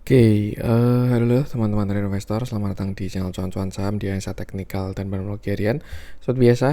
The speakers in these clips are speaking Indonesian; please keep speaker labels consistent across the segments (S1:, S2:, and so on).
S1: Halo teman-teman trader investor, selamat datang di channel cuan-cuan saham di analisa teknikal dan teknologi harian. Seperti biasa,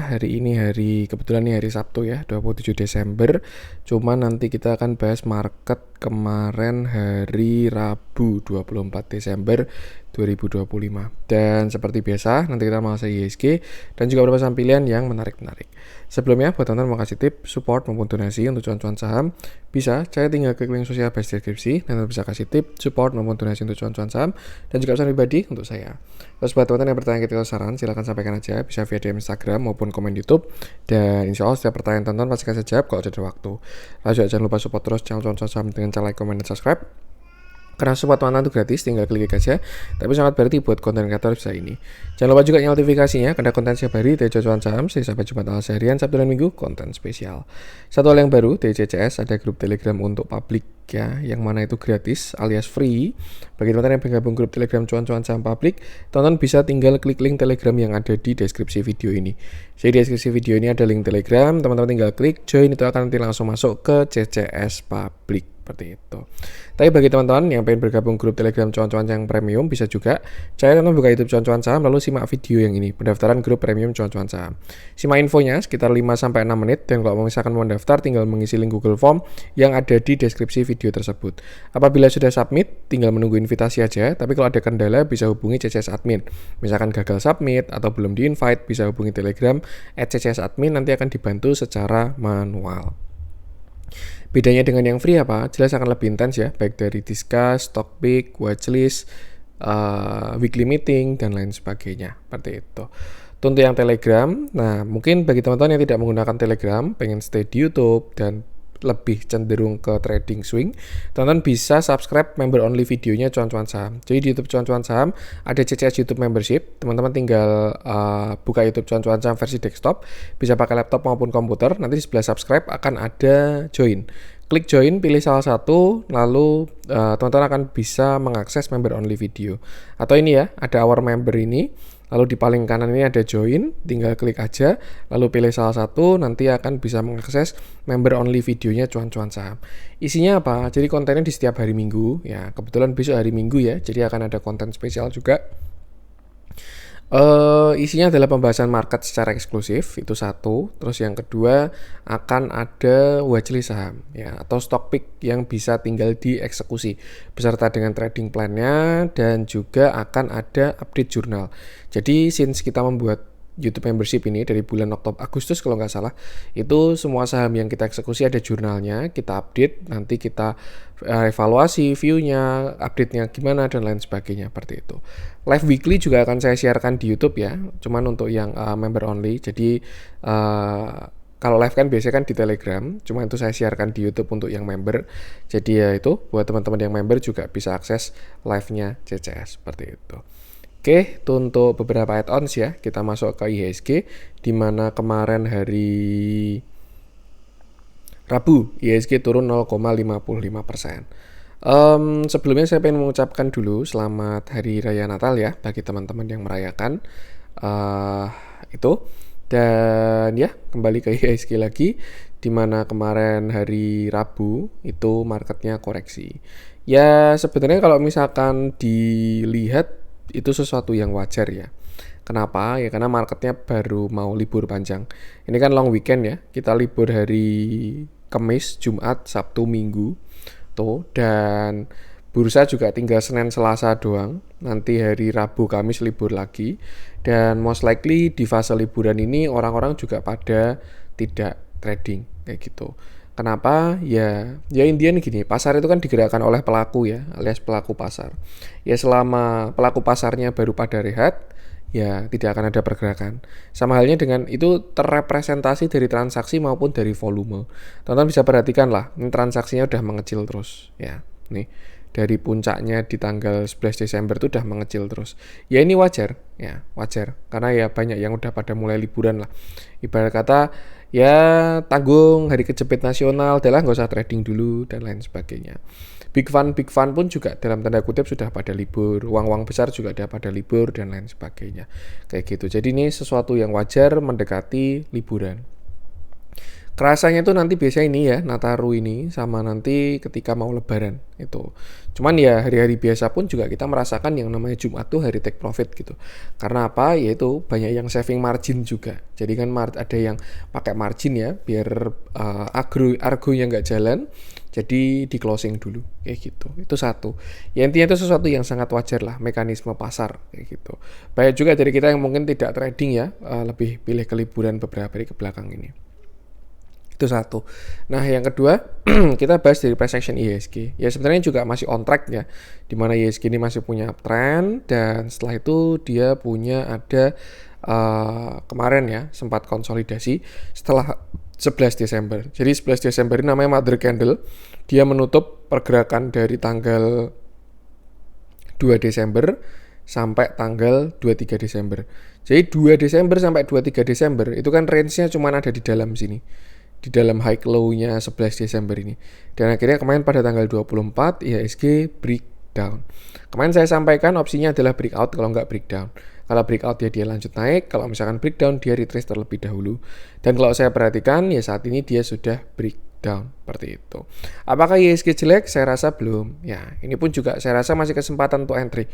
S1: kebetulan ini hari Sabtu ya, 27 Desember. Cuma nanti kita akan bahas market kemarin hari Rabu 24 Desember 2025. Dan seperti biasa, nanti kita bahas IHSG dan juga beberapa saham pilihan yang menarik-menarik. Sebelumnya, buat teman-teman mau kasih tip, support maupun donasi untuk cuan-cuan saham, bisa saya tinggal klik link sosial base deskripsi dan bisa kasih tip, support maupun donasi untuk cuan-cuan saham dan juga pesan pribadi untuk saya. Terus buat teman-teman yang bertanya ketika saran, silahkan sampaikan aja, bisa via DM Instagram maupun komen YouTube. Dan insya Allah setiap pertanyaan tonton pasti saya jawab kalau ada waktu. Lalu juga jangan lupa support terus channel cuan-cuan saham dengan cara like, komen, dan subscribe. Karena support teman-teman itu gratis, tinggal klik aja. Tapi sangat berarti buat konten kreator bisa ini. Jangan lupa juga nyalakan notifikasinya, karena konten setiap hari dari cuan saham, sampai Jumat analisa harian, Sabtu dan Minggu, konten spesial. Satu hal yang baru, dari CCS ada grup Telegram untuk publik ya, yang mana itu gratis alias free. Bagi teman-teman yang bergabung grup Telegram cuan saham publik, teman-teman bisa tinggal klik link Telegram yang ada di deskripsi video ini. Jadi di deskripsi video ini ada link Telegram, teman-teman tinggal klik join, itu akan nanti langsung masuk ke CCS publik. Seperti itu. Tapi bagi teman-teman yang pengen bergabung grup Telegram cuan-cuan yang premium, bisa juga saya teman buka YouTube cuan-cuan saham lalu simak video yang ini, pendaftaran grup premium cuan-cuan saham. Simak infonya sekitar 5-6 menit, dan kalau misalkan mau daftar tinggal mengisi link Google Form yang ada di deskripsi video tersebut. Apabila sudah submit, tinggal menunggu invitasi aja, tapi kalau ada kendala bisa hubungi CCS admin. Misalkan gagal submit atau belum di-invite, bisa hubungi Telegram @CCS admin, nanti akan dibantu secara manual. Bedanya dengan yang free apa? Jelas akan lebih intens ya, baik dari discuss, stock pick, watchlist, weekly meeting, dan lain sebagainya. Seperti itu. Untuk yang Telegram, nah mungkin bagi teman-teman yang tidak menggunakan Telegram, pengen stay di YouTube dan lebih cenderung ke trading swing, teman-teman bisa subscribe member only videonya cuan-cuan saham. Jadi di YouTube cuan-cuan saham ada CCS YouTube membership, teman-teman tinggal buka YouTube cuan-cuan saham versi desktop, bisa pakai laptop maupun komputer, nanti di sebelah subscribe akan ada join. Klik join, pilih salah satu, lalu teman-teman akan bisa mengakses member only video. Atau ini ya, ada our member ini, lalu di paling kanan ini ada join, tinggal klik aja, lalu pilih salah satu, nanti akan bisa mengakses member only videonya cuan-cuan saham. Isinya apa? Jadi kontennya di setiap hari Minggu, ya kebetulan besok hari Minggu ya, jadi akan ada konten spesial juga. Isinya adalah pembahasan market secara eksklusif, itu satu. Terus yang kedua akan ada watchlist saham ya, atau stock pick yang bisa tinggal dieksekusi beserta dengan trading plan-nya, dan juga akan ada update jurnal. Jadi since kita membuat YouTube membership ini dari bulan Agustus kalau nggak salah, itu semua saham yang kita eksekusi ada jurnalnya, kita update, nanti kita evaluasi view-nya, update-nya gimana, dan lain sebagainya, seperti itu. Live weekly juga akan saya siarkan di YouTube ya, cuman untuk yang member only. Jadi kalau live kan biasanya kan di Telegram, cuma itu saya siarkan di YouTube untuk yang member. Jadi ya itu buat teman-teman yang member juga bisa akses live-nya CCS seperti itu. Oke, itu untuk beberapa add-ons ya. Kita masuk ke IHSG, di mana kemarin hari Rabu IHSG turun 0,55%. Sebelumnya saya pengen mengucapkan dulu selamat Hari Raya Natal ya bagi teman-teman yang merayakan itu. Dan ya, kembali ke IHSG lagi, di mana kemarin hari Rabu itu marketnya koreksi. Ya sebenarnya kalau misalkan dilihat itu sesuatu yang wajar ya. Kenapa? Ya karena marketnya baru mau libur panjang. Ini kan long weekend ya. Kita libur hari Kamis, Jumat, Sabtu, Minggu tuh, dan bursa juga tinggal Senin, Selasa doang. Nanti hari Rabu, Kamis libur lagi. Dan most likely di fase liburan ini orang-orang juga pada tidak trading kayak gitu. Kenapa? Ya intinya gini, pasar itu kan digerakkan oleh pelaku ya, alias pelaku pasar. Ya selama pelaku pasarnya baru pada rehat, ya tidak akan ada pergerakan. Sama halnya dengan itu terrepresentasi dari transaksi maupun dari volume. Teman-teman bisa perhatikan lah, ini transaksinya udah mengecil terus ya. Nih, dari puncaknya di tanggal 11 Desember itu udah mengecil terus. Ya ini wajar, ya wajar. Karena ya banyak yang udah pada mulai liburan lah. Ibarat kata ya tanggung hari kejepit nasional, adalah nggak usah trading dulu dan lain sebagainya. Big fund pun juga dalam tanda kutip sudah pada libur, uang besar juga sudah pada libur dan lain sebagainya kayak gitu. Jadi ini sesuatu yang wajar mendekati liburan. Kerasanya itu nanti biasanya ini ya, Nataru ini sama nanti ketika mau lebaran itu. Cuman ya hari-hari biasa pun juga kita merasakan yang namanya Jumat tuh hari take profit gitu. Karena apa? Yaitu banyak yang saving margin juga. Jadi kan ada yang pakai margin ya biar argonya nggak jalan. Jadi di closing dulu kayak gitu. Itu satu. Ya intinya itu sesuatu yang sangat wajar lah mekanisme pasar kayak gitu. Banyak juga dari kita yang mungkin tidak trading ya, lebih pilih ke liburan beberapa hari ke belakang ini. Itu satu. Nah, yang kedua, kita bahas dari price action IHSG. Ya sebenarnya juga masih on track ya, dimana IHSG ini masih punya uptrend dan setelah itu dia punya ada kemarin ya sempat konsolidasi setelah 11 Desember. Jadi 11 Desember ini namanya Mother Candle. Dia menutup pergerakan dari tanggal 2 Desember sampai tanggal 23 Desember. Jadi 2 Desember sampai 23 Desember itu kan range-nya cuma ada di dalam sini. Di dalam high low-nya 11 Desember ini. Dan akhirnya kemarin pada tanggal 24 IHSG breakdown. Kemarin saya sampaikan opsinya adalah breakout kalau nggak breakdown. Kalau breakout ya dia lanjut naik, kalau misalkan breakdown dia retrace terlebih dahulu. Dan kalau saya perhatikan ya saat ini dia sudah breakdown seperti itu. Apakah IHSG jelek? Saya rasa belum. Ya, ini pun juga saya rasa masih kesempatan untuk entry.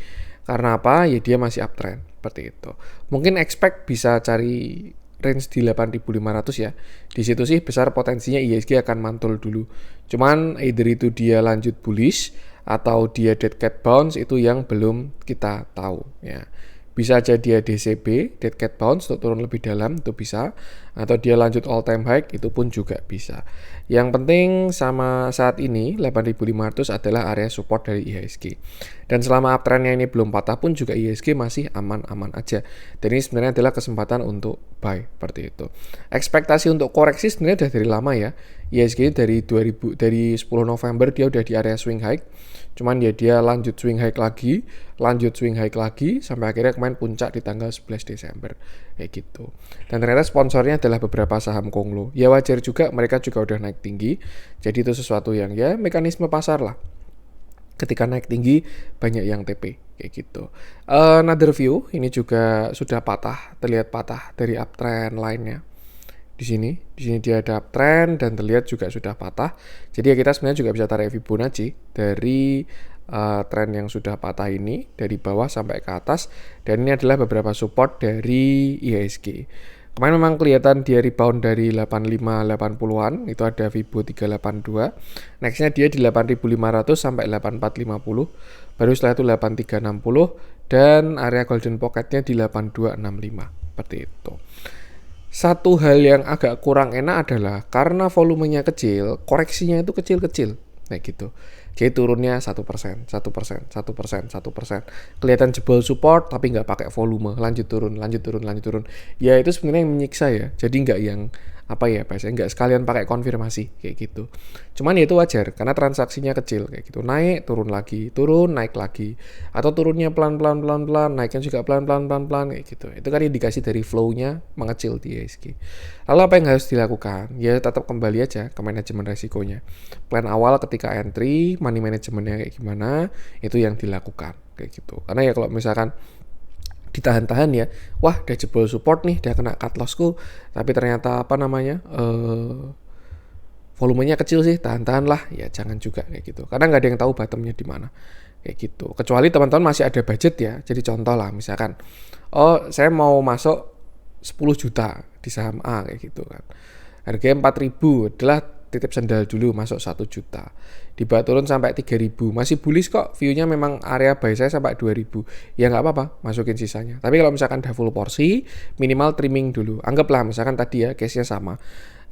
S1: Karena apa? Ya dia masih uptrend seperti itu. Mungkin expect bisa cari range di 8.500 ya. Di situ sih besar potensinya IHSG akan mantul dulu. Cuman either itu dia lanjut bullish atau dia dead cat bounce itu yang belum kita tahu ya. Bisa aja dia DCB, dead cat bounce untuk turun lebih dalam itu bisa, atau dia lanjut all time high itu pun juga bisa. Yang penting sama saat ini 8.500 adalah area support dari IHSG. Dan selama uptrendnya ini belum patah pun juga IHSG masih aman-aman aja. Dan ini sebenarnya adalah kesempatan untuk buy seperti itu. Ekspektasi untuk koreksi sebenarnya udah dari lama ya. IHSG dari 10 November dia udah di area swing high. Cuman ya dia lanjut swing high lagi, sampai akhirnya kemarin puncak di tanggal 11 Desember kayak gitu. Dan ternyata sponsornya adalah beberapa saham Konglo. Ya wajar juga mereka juga udah naik tinggi. Jadi itu sesuatu yang ya mekanisme pasar lah. Ketika naik tinggi banyak yang TP kayak gitu. Another view ini juga sudah patah, terlihat patah dari uptrend lainnya. Di sini dia ada uptrend dan terlihat juga sudah patah. Jadi ya kita sebenarnya juga bisa tarik Fibonacci dari tren yang sudah patah ini dari bawah sampai ke atas, dan ini adalah beberapa support dari IHSG. Kemarin memang kelihatan dia rebound dari 85-80-an, itu ada Fibo 382. Nextnya dia di 8.500 sampai 8450, baru setelah itu 8360 dan area golden pocketnya di 8265 seperti itu. Satu hal yang agak kurang enak adalah karena volumenya kecil, koreksinya itu kecil-kecil, kayak gitu. Jadi turunnya 1%. Kelihatan jebol support tapi nggak pakai volume, lanjut turun. Ya itu sebenarnya yang menyiksa ya. Jadi nggak yang nggak sekalian pakai konfirmasi kayak gitu. Cuman ya itu wajar karena transaksinya kecil kayak gitu. Naik, turun lagi, turun, naik lagi. Atau turunnya pelan-pelan, naiknya juga pelan-pelan kayak gitu. Itu kan indikasi dari flow-nya mengecil di IHSG. Lalu apa yang harus dilakukan? Ya tetap kembali aja ke manajemen resikonya. Plan awal ketika entry, money manajemennya kayak gimana, itu yang dilakukan kayak gitu. Karena ya kalau misalkan ditahan-tahan ya, wah udah jebol support nih, udah kena cut lossku, tapi ternyata volumenya kecil sih, tahan-tahan lah, ya jangan juga kayak gitu. Karena nggak ada yang tahu bottomnya di mana kayak gitu. Kecuali teman-teman masih ada budget ya. Jadi contoh lah misalkan, saya mau masuk 10 juta di saham A kayak gitu kan. Harganya 4.000 adalah titip sendal dulu masuk 1 juta. Dibawa turun sampai 3.000. Masih bullish kok. View-nya memang area buy saya sampai 2.000. Ya nggak apa-apa, masukin sisanya. Tapi kalau misalkan udah full porsi, minimal trimming dulu. Anggaplah misalkan tadi ya, case-nya sama.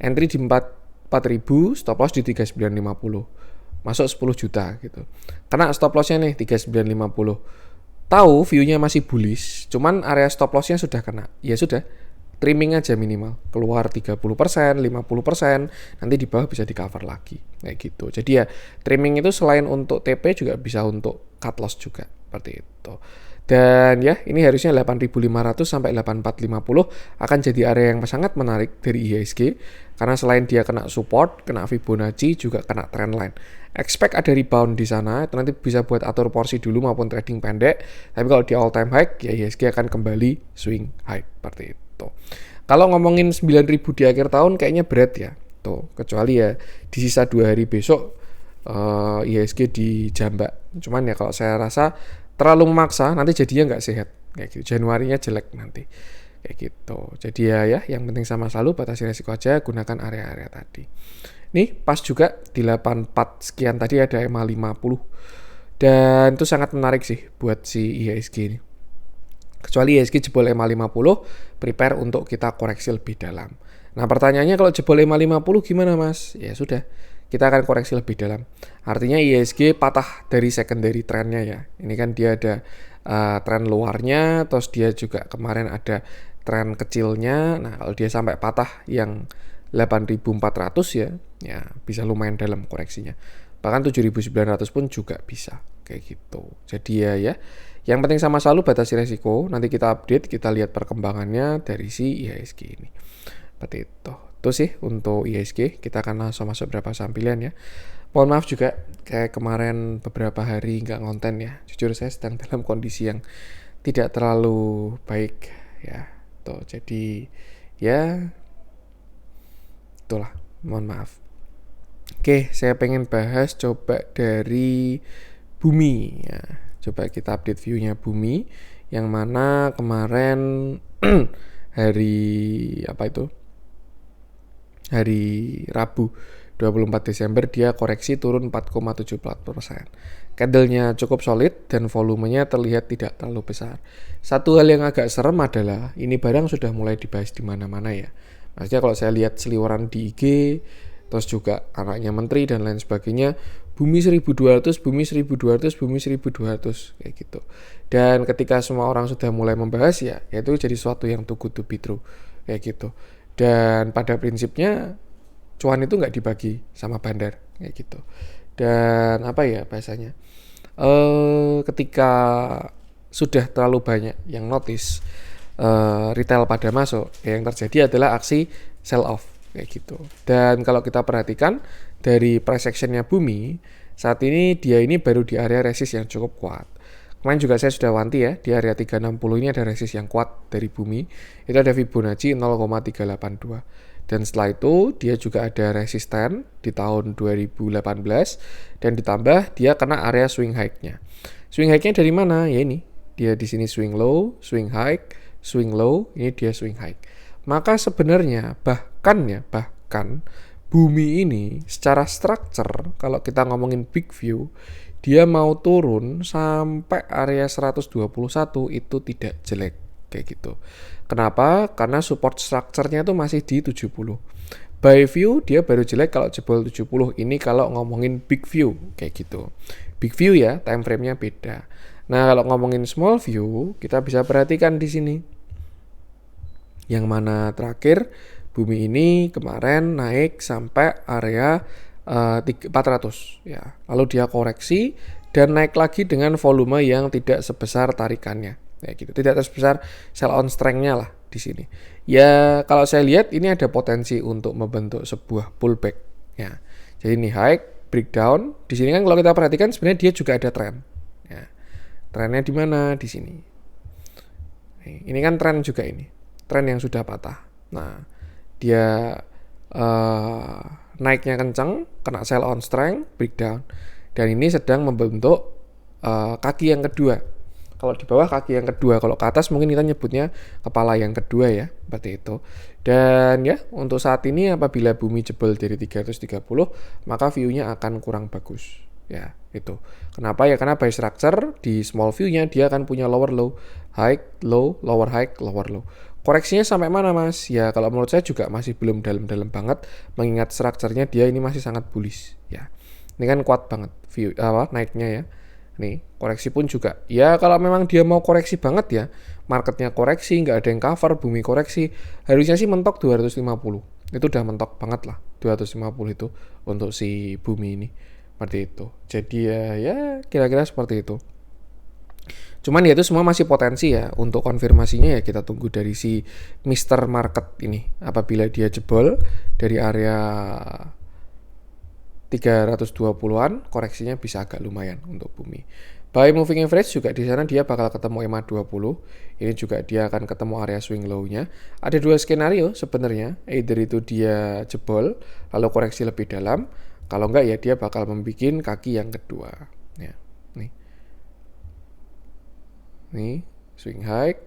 S1: Entry di 4.000, stop loss di 3950. Masuk 10 juta gitu. Karena stop loss-nya nih 3950. Tahu view-nya masih bullish, cuman area stop loss-nya sudah kena. Ya sudah, trimming aja minimal, keluar 30%, 50%, nanti di bawah bisa di cover lagi kayak gitu. Jadi ya trimming itu selain untuk TP juga bisa untuk cut loss juga seperti itu. Dan ya ini harusnya 8.500 sampai 8.450 akan jadi area yang sangat menarik dari IHSG karena selain dia kena support, kena Fibonacci, juga kena trendline. Expect ada rebound di sana, itu nanti bisa buat atur porsi dulu maupun trading pendek. Tapi kalau di all time high, ya IHSG akan kembali swing high seperti itu. Kalau ngomongin 9.000 di akhir tahun kayaknya berat ya. gitu. Kecuali ya di sisa 2 hari besok IHSG dijambak. Cuman ya kalau saya rasa terlalu memaksa nanti jadinya nggak sehat kayak gitu. Januarinya jelek nanti kayak gitu. Jadi ya yang penting sama selalu batasi resiko aja, gunakan area-area tadi. Nih pas juga di 84 sekian tadi ada EMA 50 dan itu sangat menarik sih buat si IHSG ini. Kecuali IHSG jebol EMA 50, prepare untuk kita koreksi lebih dalam. Nah pertanyaannya kalau jebol EMA 50 gimana mas? Ya sudah, kita akan koreksi lebih dalam. Artinya IHSG patah dari secondary trendnya ya. Ini kan dia ada tren luarnya, terus dia juga kemarin ada tren kecilnya. Nah kalau dia sampai patah yang 8.400 ya bisa lumayan dalam koreksinya. Bahkan 7.900 pun juga bisa kayak gitu. Jadi ya yang penting sama selalu batasi resiko. Nanti kita update, kita lihat perkembangannya dari si IHSG ini. Seperti itu. Itu sih untuk IHSG. Kita akan langsung masuk beberapa saham pilihan ya. Mohon maaf juga kayak kemarin beberapa hari nggak ngonten ya. Jujur saya sedang dalam kondisi yang tidak terlalu baik ya. Tuh, jadi ya itulah, mohon maaf. Oke, saya pengen bahas coba dari Bumi ya. Coba kita update view-nya Bumi yang mana kemarin hari Rabu 24 Desember dia koreksi turun 4,74%. Candle-nya cukup solid dan volumenya terlihat tidak terlalu besar. Satu hal yang agak serem adalah ini barang sudah mulai dibahas di mana-mana ya. Maksudnya kalau saya lihat seliweran di IG, terus juga anaknya menteri dan lain sebagainya, Bumi 1200, Bumi 1200, Bumi 1200 kayak gitu. Dan ketika semua orang sudah mulai membahas ya itu jadi sesuatu yang too good to be true kayak gitu. Dan pada prinsipnya cuan itu nggak dibagi sama bandar kayak gitu. Dan apa ya bahasanya? Ketika sudah terlalu banyak yang notice retail pada masuk, yang terjadi adalah aksi sell off kayak gitu. Dan kalau kita perhatikan dari price actionnya Bumi saat ini dia ini baru di area resist yang cukup kuat. Kemarin juga saya sudah wanti ya, di area 360 ini ada resist yang kuat dari Bumi. Itu ada Fibonacci 0,382. Dan setelah itu dia juga ada resisten di tahun 2018 dan ditambah dia kena area swing high-nya. Swing high-nya dari mana? Ya ini. Dia di sini swing low, swing high, swing low, ini dia swing high. Maka sebenarnya bahkan Bumi ini secara structure kalau kita ngomongin big view dia mau turun sampai area 121 itu tidak jelek kayak gitu. Kenapa? Karena support structure-nya itu masih di 70. Buy view dia baru jelek kalau jebol 70. Ini kalau ngomongin big view kayak gitu. Big view ya, time frame-nya beda. Nah, kalau ngomongin small view, kita bisa perhatikan di sini. Yang mana terakhir Bumi ini kemarin naik sampai area 400 ya. Lalu dia koreksi dan naik lagi dengan volume yang tidak sebesar tarikannya. Kayak gitu. Tidak sebesar sell on strength-nya lah di sini. Ya, kalau saya lihat ini ada potensi untuk membentuk sebuah pullback ya. Jadi ini high, breakdown. Di sini kan kalau kita perhatikan sebenarnya dia juga ada tren. Ya. Trennya di mana? Di sini. Ini kan tren juga ini. Tren yang sudah patah. Nah, dia naiknya kencang, kena sell on strength, breakdown. Dan ini sedang membentuk kaki yang kedua. Kalau di bawah kaki yang kedua, kalau ke atas mungkin kita nyebutnya kepala yang kedua ya, seperti itu. Dan ya, untuk saat ini apabila Bumi jebol dari 330, maka view-nya akan kurang bagus. Ya, itu. Kenapa ya? Karena by structure di small view-nya dia akan punya lower low, high, low, lower high, lower low. Koreksinya sampai mana mas? Ya kalau menurut saya juga masih belum dalam-dalam banget, mengingat structure-nya dia ini masih sangat bullish ya. Ini kan kuat banget view naiknya ya. Nih koreksi pun juga. Ya kalau memang dia mau koreksi banget ya, marketnya koreksi, nggak ada yang cover, Bumi koreksi, harusnya sih mentok 250. Itu udah mentok banget lah 250 itu untuk si Bumi ini. Seperti itu. Jadi ya kira-kira seperti itu. Cuman ya itu semua masih potensi ya. Untuk konfirmasinya ya kita tunggu dari si Mr. Market ini. Apabila dia jebol dari area 320-an, koreksinya bisa agak lumayan untuk Bumi. Buy moving average juga di sana dia bakal ketemu EMA 20. Ini juga dia akan ketemu area swing low-nya. Ada dua skenario sebenarnya. Either itu dia jebol lalu koreksi lebih dalam. Kalau enggak ya dia bakal membuat kaki yang kedua. Ya, nih. Nih, swing high.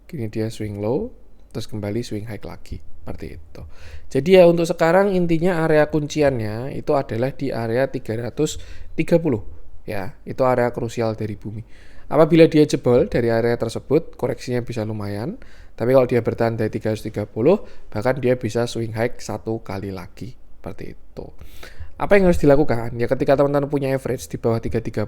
S1: Kini dia swing low, terus kembali swing high lagi. Seperti itu. Jadi ya untuk sekarang intinya area kunciannya itu adalah di area 330. Ya, itu area krusial dari bumi. Apabila dia jebol dari area tersebut, koreksinya bisa lumayan. Tapi kalau dia bertahan dari 330, bahkan dia bisa swing high satu kali lagi. Seperti itu. Apa yang harus dilakukan? Ya ketika teman-teman punya average di bawah 330,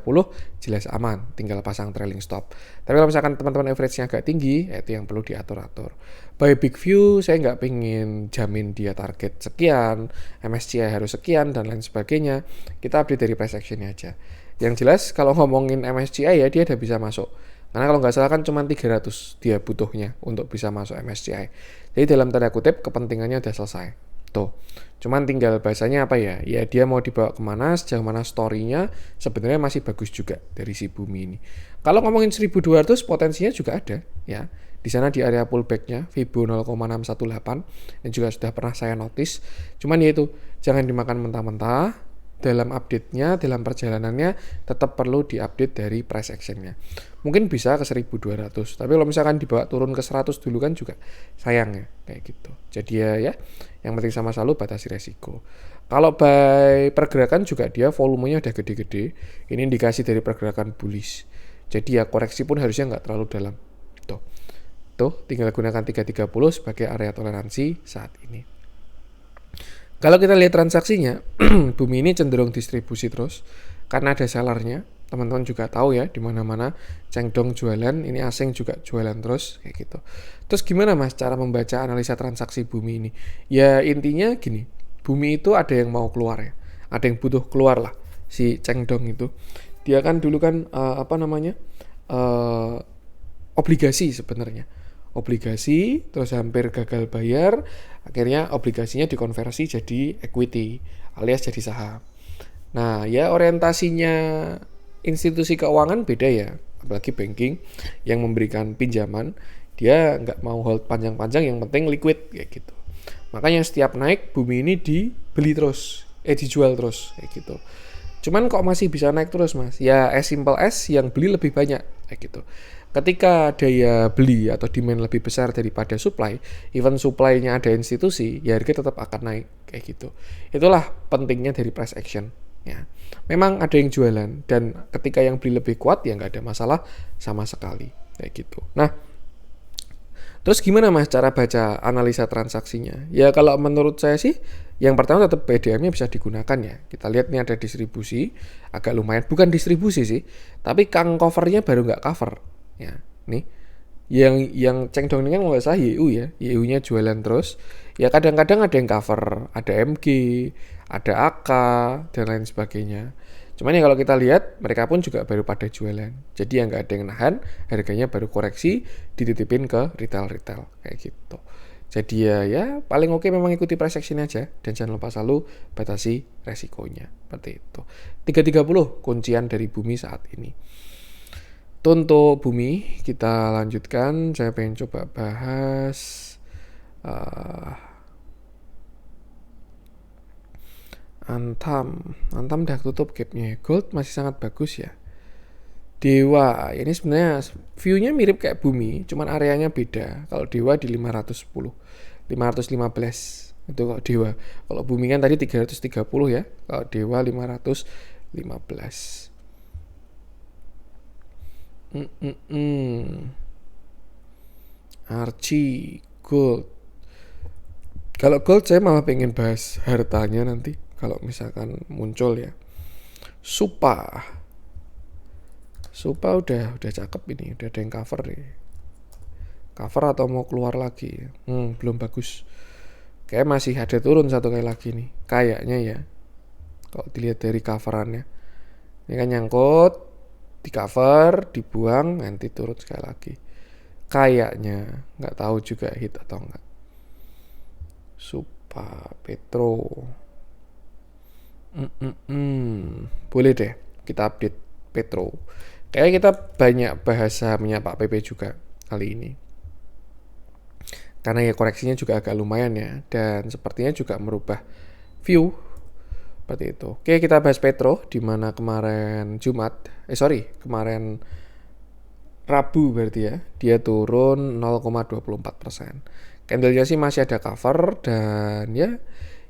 S1: jelas aman, tinggal pasang trailing stop. Tapi kalau misalkan teman-teman average-nya agak tinggi, itu yang perlu diatur-atur. By big view, saya nggak pengen jamin dia target sekian, MSCI harus sekian, dan lain sebagainya. Kita update dari price action-nya aja. Yang jelas, kalau ngomongin MSCI ya, dia udah bisa masuk. Karena kalau nggak salah kan cuma 300 dia butuhnya untuk bisa masuk MSCI. Jadi dalam tanda kutip, kepentingannya udah selesai. Tuh. Cuman tinggal bahasanya apa ya? Ya dia mau dibawa kemana, sejauh mana story-nya sebenarnya masih bagus juga dari si bumi ini. Kalau ngomongin 1200 potensinya juga ada ya. Di sana di area pullback-nya Fibo 0,618 yang juga sudah pernah saya notice. Cuman ya itu jangan dimakan mentah-mentah. Dalam update-nya, dalam perjalanannya tetap perlu diupdate dari price action-nya. Mungkin bisa ke 1200, tapi kalau misalkan dibawa turun ke 100 dulu kan juga sayang ya, kayak gitu. Jadi ya yang penting sama selalu batasi resiko. Kalau by pergerakan juga dia volumenya udah gede-gede, ini indikasi dari pergerakan bullish. Jadi ya koreksi pun harusnya nggak terlalu dalam. Tuh, tinggal gunakan 330 sebagai area toleransi saat ini. Kalau kita lihat transaksinya, bumi ini cenderung distribusi terus karena ada sellernya. Teman-teman juga tahu ya, di mana-mana Chengdong jualan, ini asing juga jualan terus kayak gitu. Terus gimana Mas cara membaca analisa transaksi bumi ini? Ya intinya gini, bumi itu ada yang mau keluar ya, ada yang butuh keluar lah si Chengdong itu. Dia kan dulu kan obligasi sebenarnya. Obligasi terus hampir gagal bayar, akhirnya obligasinya dikonversi jadi equity alias jadi saham. Nah ya orientasinya institusi keuangan beda ya, apalagi banking yang memberikan pinjaman, dia nggak mau hold panjang-panjang, yang penting liquid kayak gitu. Makanya setiap naik bumi ini dibeli terus, dijual terus kayak gitu. Cuman kok masih bisa naik terus Mas? Ya as simple as yang beli lebih banyak kayak gitu. Ketika daya beli atau demand lebih besar daripada supply, even supply-nya ada institusi, ya harga tetap akan naik kayak gitu. Itulah pentingnya dari price action. Ya, memang ada yang jualan dan ketika yang beli lebih kuat ya nggak ada masalah sama sekali kayak gitu. Nah, terus gimana Mas cara baca analisa transaksinya? Ya kalau menurut saya sih yang pertama tetap BDM-nya bisa digunakan ya. Kita lihat nih ada distribusi, agak lumayan. Bukan distribusi sih, tapi kang covernya baru nggak cover. Ya, nih yang Chengdong ini kan nggak salah YU ya, YU-nya jualan terus. Ya kadang-kadang ada yang cover, ada MG, ada AK dan lain sebagainya. Cuman ya kalau kita lihat mereka pun juga baru pada jualan. Jadi yang nggak ada yang nahan, harganya baru koreksi dititipin ke retail kayak gitu. Jadi ya paling oke memang ikuti price action aja dan jangan lupa selalu batasi resikonya. Seperti itu. 330 kuncian dari bumi saat ini. Untuk bumi kita lanjutkan. Saya pengen coba bahas Antam udah tutup gapnya. Gold masih sangat bagus ya. Dewa ini sebenarnya view-nya mirip kayak bumi, cuman areanya beda. Kalau Dewa di 510, 515 itu kalau Dewa. Kalau bumi kan tadi 330 ya. Kalau Dewa 515. Archie Gold. Kalau gold saya malah pengen bahas hartanya nanti kalau misalkan muncul ya. Supa udah cakep ini, udah ada yang cover nih. Cover atau mau keluar lagi? Belum bagus. Kayak masih ada turun satu kali lagi nih, kayaknya ya. Kalau dilihat dari coverannya, ini kan nyangkut, di cover, dibuang, nanti turun sekali lagi. Kayaknya, nggak tahu juga hit atau enggak. Supa Petro. Boleh deh kita update Petro. Kayaknya kita banyak bahas sahamnya Pak PP juga kali ini. Karena ya koreksinya juga agak lumayan ya, dan sepertinya juga merubah view seperti itu. Oke, kita bahas Petro di mana kemarin kemarin Rabu berarti ya, dia turun 0,24%. Candlenya sih masih ada cover dan ya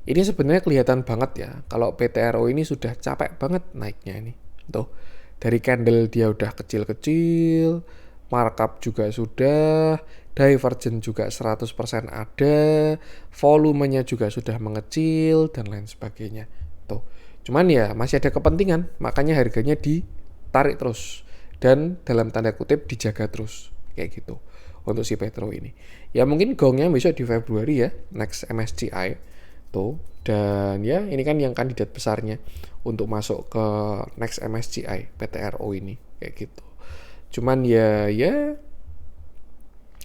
S1: ini sebenarnya kelihatan banget ya kalau PTRO ini sudah capek banget naiknya ini. Tuh, dari candle dia udah kecil-kecil, markup juga sudah, divergen juga 100% ada, volumenya juga sudah mengecil dan lain sebagainya. Tuh. Cuman ya masih ada kepentingan, makanya harganya ditarik terus dan dalam tanda kutip dijaga terus kayak gitu untuk si Petro ini. Ya mungkin gongnya besok di Februari ya, next MSCI tuh. Dan ya ini kan yang kandidat besarnya untuk masuk ke next MSCI PTRO ini kayak gitu. Cuman ya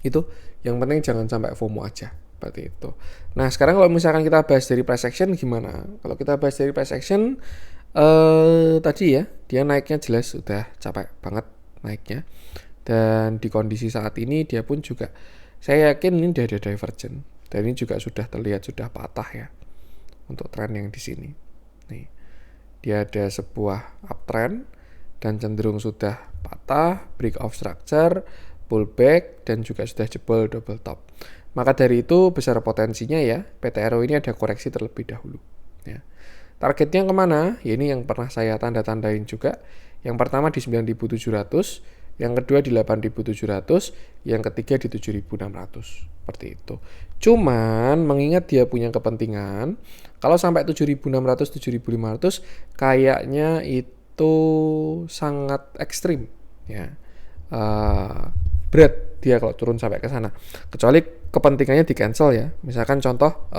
S1: itu yang penting jangan sampai FOMO aja seperti itu. Nah sekarang kalau misalkan kita bahas dari price action gimana? Kalau kita bahas dari price action tadi ya dia naiknya jelas sudah capek banget naiknya, dan di kondisi saat ini dia pun juga saya yakin ini udah ada divergen dan ini juga sudah terlihat sudah patah ya untuk tren yang di sini. Nih dia ada sebuah uptrend dan cenderung sudah patah, break of structure, pullback, dan juga sudah jebol double top. Maka dari itu besar potensinya ya PTRO ini ada koreksi terlebih dahulu ya. Targetnya kemana? Ya ini yang pernah saya tanda-tandain juga. Yang pertama di 9.700, yang kedua di 8.700, yang ketiga di 7.600. Seperti itu. Cuman mengingat dia punya kepentingan, kalau sampai 7.600, 7.500 kayaknya itu sangat ekstrim ya. Berat dia kalau turun sampai ke sana. Kecuali kepentingannya di cancel ya. Misalkan contoh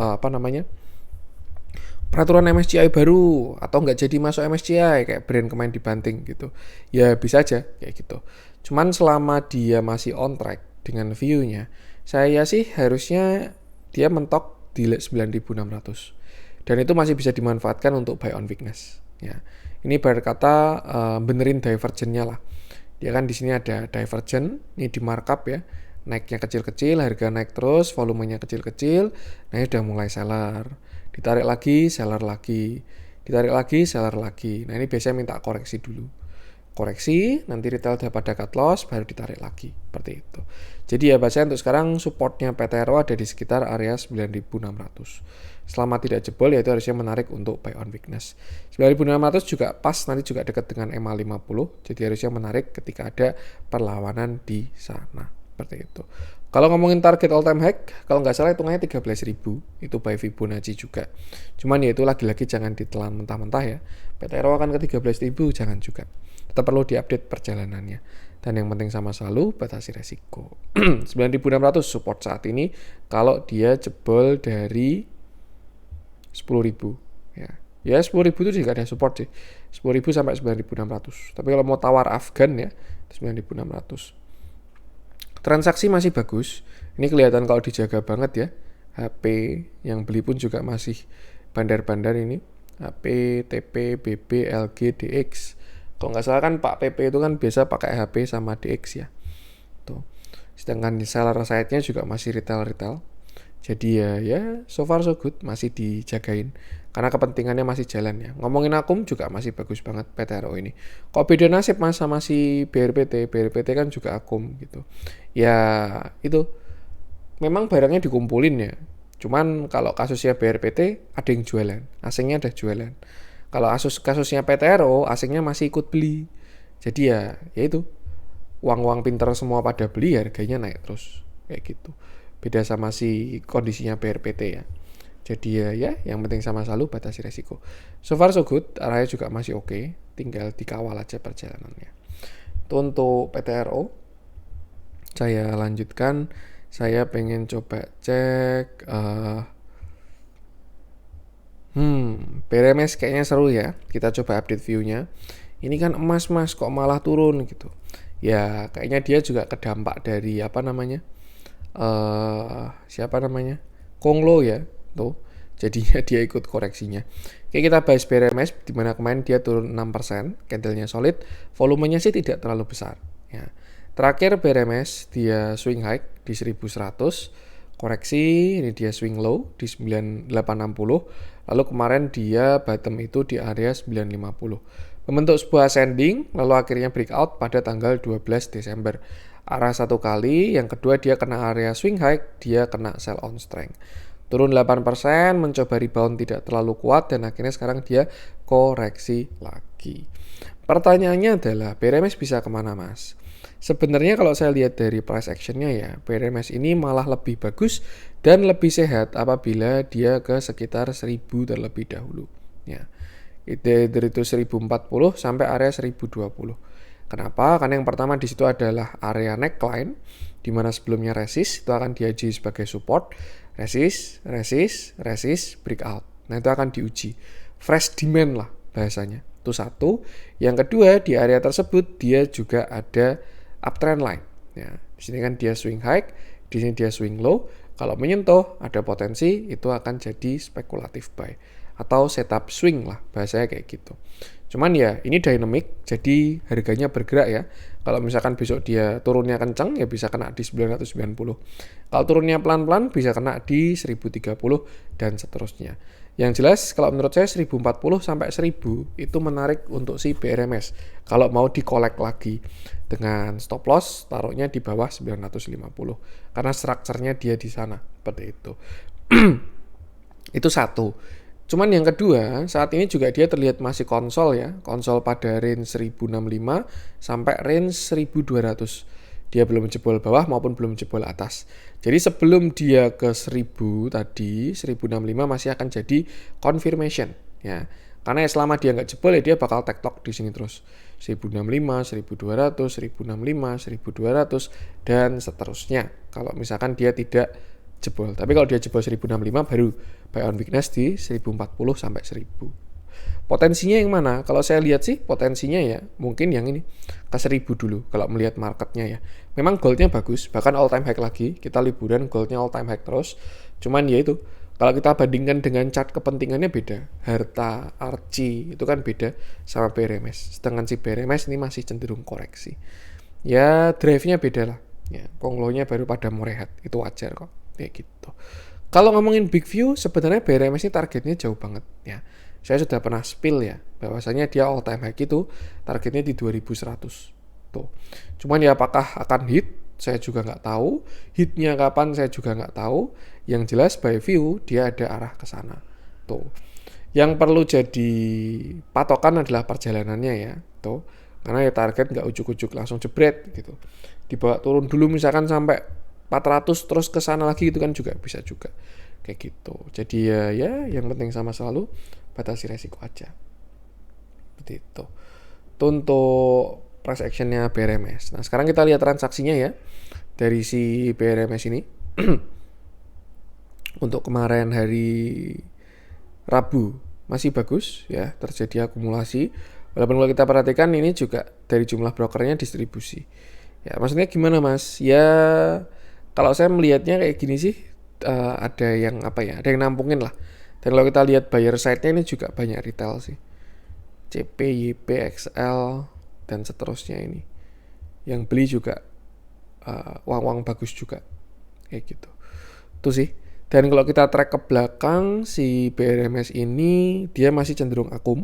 S1: peraturan MSCI baru atau nggak jadi masuk MSCI kayak brand kemarin dibanting gitu. Ya bisa aja kayak gitu. Cuman selama dia masih on track dengan view-nya, saya sih harusnya dia mentok di 9.600. Dan itu masih bisa dimanfaatkan untuk buy on weakness ya. Ini berkata benerin divergennya lah. Dia kan di sini ada divergen, ini di markup ya. Naiknya kecil-kecil, harga naik terus, volumenya kecil-kecil. Nah, ini udah mulai seller. Ditarik lagi, seller lagi. Ditarik lagi, seller lagi. Nah, ini biasanya minta koreksi dulu. Koreksi, nanti retail udah pada cut loss, baru ditarik lagi. Seperti itu. Jadi ya bacanya untuk sekarang supportnya PTRO ada di sekitar area 9.600. Selama tidak jebol ya itu harusnya menarik untuk buy on weakness. 9.600 juga pas, nanti juga dekat dengan EMA 50. Jadi harusnya menarik ketika ada perlawanan di sana. Seperti itu. Kalau ngomongin target all time high, kalau nggak salah hitungannya 13.000, itu by Fibonacci juga. Cuman ya itu lagi-lagi jangan ditelan mentah-mentah ya. PTRO akan ke 13.000 jangan juga. Tetap perlu diupdate perjalanannya. Dan yang penting sama selalu batasi resiko. 9.600 support saat ini kalau dia jebol dari 10.000 ya. Ya 10.000 itu juga ada support sih. 10.000 sampai 9.600. Tapi kalau mau tawar Afgan ya 9.600. Transaksi masih bagus. Ini kelihatan kalau dijaga banget ya. HP yang beli pun juga masih bandar-bandar ini. HP, TP, BB, LG, DX. Kalau nggak salah kan Pak PP itu kan biasa pakai HP sama DX ya. Tuh. Sedangkan di seller side-nya juga masih retail-retail. Jadi ya so far so good, masih dijagain karena kepentingannya masih jalan ya. Ngomongin akum juga masih bagus banget PTRO ini. Kok beda nasib Mas sama si BRPT? BRPT kan juga akum gitu. Ya itu memang barangnya dikumpulin ya. Cuman kalau kasusnya BRPT ada yang jualan, asingnya ada jualan. Kalau kasusnya PTRO asingnya masih ikut beli. Jadi ya itu uang-uang pinter semua pada beli, harganya naik terus kayak gitu. Beda sama si kondisinya BRPT ya. Jadi ya yang penting sama selalu batasi resiko. So far so good, arahnya juga masih oke. Tinggal dikawal aja perjalanannya. Itu untuk PTRO. Saya lanjutkan. Saya pengen coba cek BRMS kayaknya seru ya. Kita coba update view-nya. Ini kan emas mas kok malah turun gitu. Ya kayaknya dia juga kedampak dari siapa namanya Konglo ya tuh. jadinya dia ikut koreksinya. Oke, kita bahas BRMS di mana kemarin dia turun 6%, candlenya solid, volumenya sih tidak terlalu besar ya. Terakhir BRMS dia swing high di 1100, koreksi ini dia swing low di 9860, lalu kemarin dia bottom itu di area 950. Membentuk sebuah ascending, lalu akhirnya breakout pada tanggal 12 Desember. Arah satu kali, yang kedua dia kena area swing high, dia kena sell on strength. Turun 8%, mencoba rebound tidak terlalu kuat, dan akhirnya sekarang dia koreksi lagi. Pertanyaannya adalah, BRMS bisa kemana mas? Sebenarnya kalau saya lihat dari price actionnya ya, BRMS ini malah lebih bagus dan lebih sehat apabila dia ke sekitar 1000 terlebih dahulu. Ya, dari itu 1040 sampai area 1020. Kenapa? Karena yang pertama di situ adalah area neckline, di mana sebelumnya resist, itu akan diuji sebagai support, resist, breakout. Nah itu akan diuji. Fresh demand lah bahasanya. Itu satu. Yang kedua, di area tersebut dia juga ada uptrend line. Ya, di sini kan dia swing high, di sini dia swing low. Kalau menyentuh ada potensi itu akan jadi spekulatif buy atau setup swing lah bahasanya kayak gitu. Cuman ya ini dynamic, jadi harganya bergerak ya. Kalau misalkan besok dia turunnya kencang ya bisa kena di 990. Kalau turunnya pelan-pelan bisa kena di 1030 dan seterusnya. Yang jelas kalau menurut saya 1040 sampai 1000 itu menarik untuk si BRMS. Kalau mau di-collect lagi dengan stop loss taruhnya di bawah 950 karena strukturnya dia di sana seperti itu. Itu satu. Cuman yang kedua, saat ini juga dia terlihat masih konsol ya. Konsol pada range 1065 sampai range 1200. Dia belum jebol bawah maupun belum jebol atas. Jadi sebelum dia ke 1000 tadi, 1065 masih akan jadi confirmation ya. Karena ya selama dia nggak jebol ya dia bakal tektok di sini terus. 1065, 1200, 1065, 1200 dan seterusnya. Kalau misalkan dia tidak jebol. Tapi kalau dia jebol 1065 baru buy on weakness di 1040 sampai 1000. Potensinya yang mana? Kalau saya lihat sih potensinya ya mungkin yang ini ke 1000 dulu kalau melihat marketnya ya. Memang goldnya bagus, bahkan all time high lagi. Kita liburan goldnya all time high terus. Cuman ya itu, kalau kita bandingkan dengan chart kepentingannya beda. Harta, Archie itu kan beda sama BRMS. Sedangkan si BRMS ini masih cenderung koreksi. Ya drive-nya beda lah. Ya, ponglonya baru pada mau rehat. Itu wajar kok. Kayak gitu. Kalau ngomongin big view, sebenarnya BRMS ini targetnya jauh banget ya. Saya sudah pernah spill ya, bahwasanya dia all time high itu targetnya di 2100. Tuh. Cuman ya apakah akan hit? Saya juga nggak tahu. Hitnya kapan? Saya juga nggak tahu. Yang jelas by view dia ada arah ke sana. Tuh. Yang perlu jadi patokan adalah perjalanannya ya. Tuh. Karena ya target nggak ujuk-ujuk langsung jebret gitu. Dibawa turun dulu misalkan sampai 400 terus ke sana lagi itu kan juga bisa juga. Kayak gitu. Jadi ya yang penting sama selalu batasi resiko aja. Seperti itu. Itu untuk price actionnya BRMS. Nah sekarang kita lihat transaksinya ya. Dari si BRMS ini. Untuk kemarin hari Rabu masih bagus ya. Terjadi akumulasi. Walaupun kalau kita perhatikan ini juga dari jumlah brokernya distribusi. Ya maksudnya gimana mas? Ya kalau saya melihatnya kayak gini sih. Ada yang apa ya? Ada yang nampungin lah. Dan kalau kita lihat buyer side-nya ini juga banyak retail sih. CP, YP, XL, dan seterusnya ini. Yang beli juga uang-uang bagus juga. Kayak gitu. Itu sih. Dan kalau kita track ke belakang, si BRMS ini dia masih cenderung akum.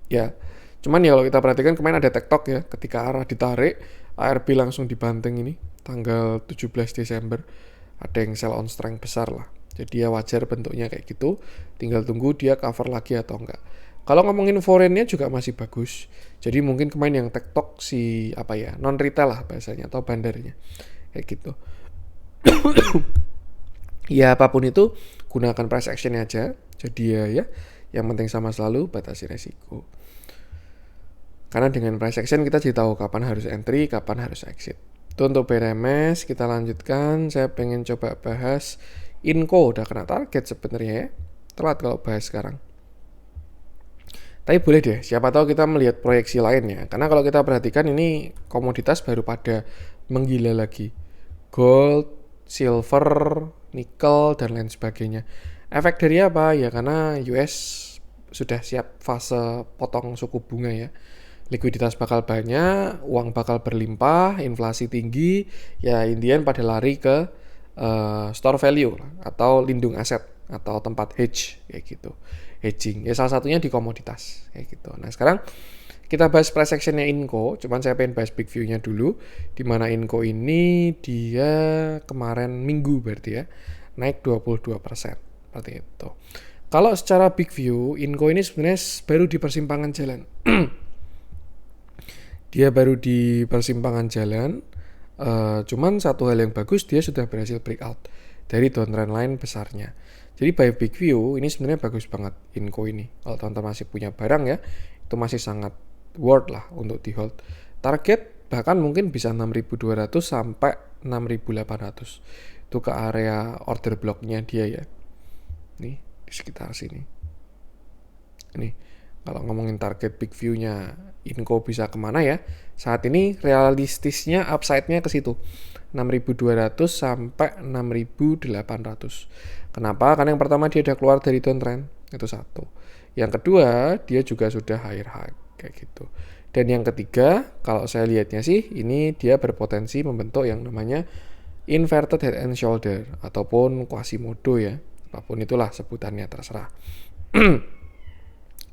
S1: Ya, cuman ya kalau kita perhatikan kemarin ada TikTok ya. Ketika arah ditarik, ARB langsung dibanting ini. Tanggal 17 Desember. Ada yang sell on strength besar lah. Jadi ya wajar bentuknya kayak gitu. Tinggal tunggu dia cover lagi atau enggak. Kalau ngomongin foreign-nya juga masih bagus. Jadi mungkin kemarin yang TikTok si apa ya, non retail lah bahasanya atau bandarnya. Kayak gitu. Ya apapun itu gunakan price action aja. Jadi ya yang penting sama selalu batasi resiko. Karena dengan price action kita jadi tahu kapan harus entry, kapan harus exit. Itu untuk BRMS. Kita lanjutkan. Saya pengen coba bahas Inco udah kena target sebenarnya ya. Telat kalau bahas sekarang. Tapi boleh deh, siapa tahu kita melihat proyeksi lainnya. Karena kalau kita perhatikan ini komoditas baru pada menggila lagi. Gold, silver, nikel, dan lain sebagainya. Efek dari apa? Ya karena US sudah siap fase potong suku bunga ya. Likuiditas bakal banyak, uang bakal berlimpah, inflasi tinggi, ya Indian pada lari ke store value atau lindung aset atau tempat hedge kayak gitu. Hedging. Ya salah satunya di komoditas kayak gitu. Nah, sekarang kita bahas price actionnya Inco, cuman saya pengen bahas big view-nya dulu. Di mana Inco ini dia kemarin minggu berarti ya, naik 22%. Seperti itu. Kalau secara big view, Inco ini sebenarnya baru di persimpangan jalan. Dia baru di persimpangan jalan, cuman satu hal yang bagus, dia sudah berhasil breakout dari downtrend line besarnya. Jadi by big view, ini sebenarnya bagus banget Inco ini. Kalau teman-teman masih punya barang ya, itu masih sangat worth lah untuk di hold. Target bahkan mungkin bisa 6.200 sampai 6.800. Itu ke area order blocknya dia ya. Nih, di sekitar sini. Nih, kalau ngomongin target big view-nya Inco bisa kemana ya? Saat ini realistisnya upside-nya ke situ. 6.200 sampai 6.800. Kenapa? Karena yang pertama dia udah keluar dari downtrend, itu satu. Yang kedua, dia juga sudah higher high kayak gitu. Dan yang ketiga, kalau saya lihatnya sih, ini dia berpotensi membentuk yang namanya inverted head and shoulder ataupun quasimodo ya. Apapun itulah sebutannya terserah.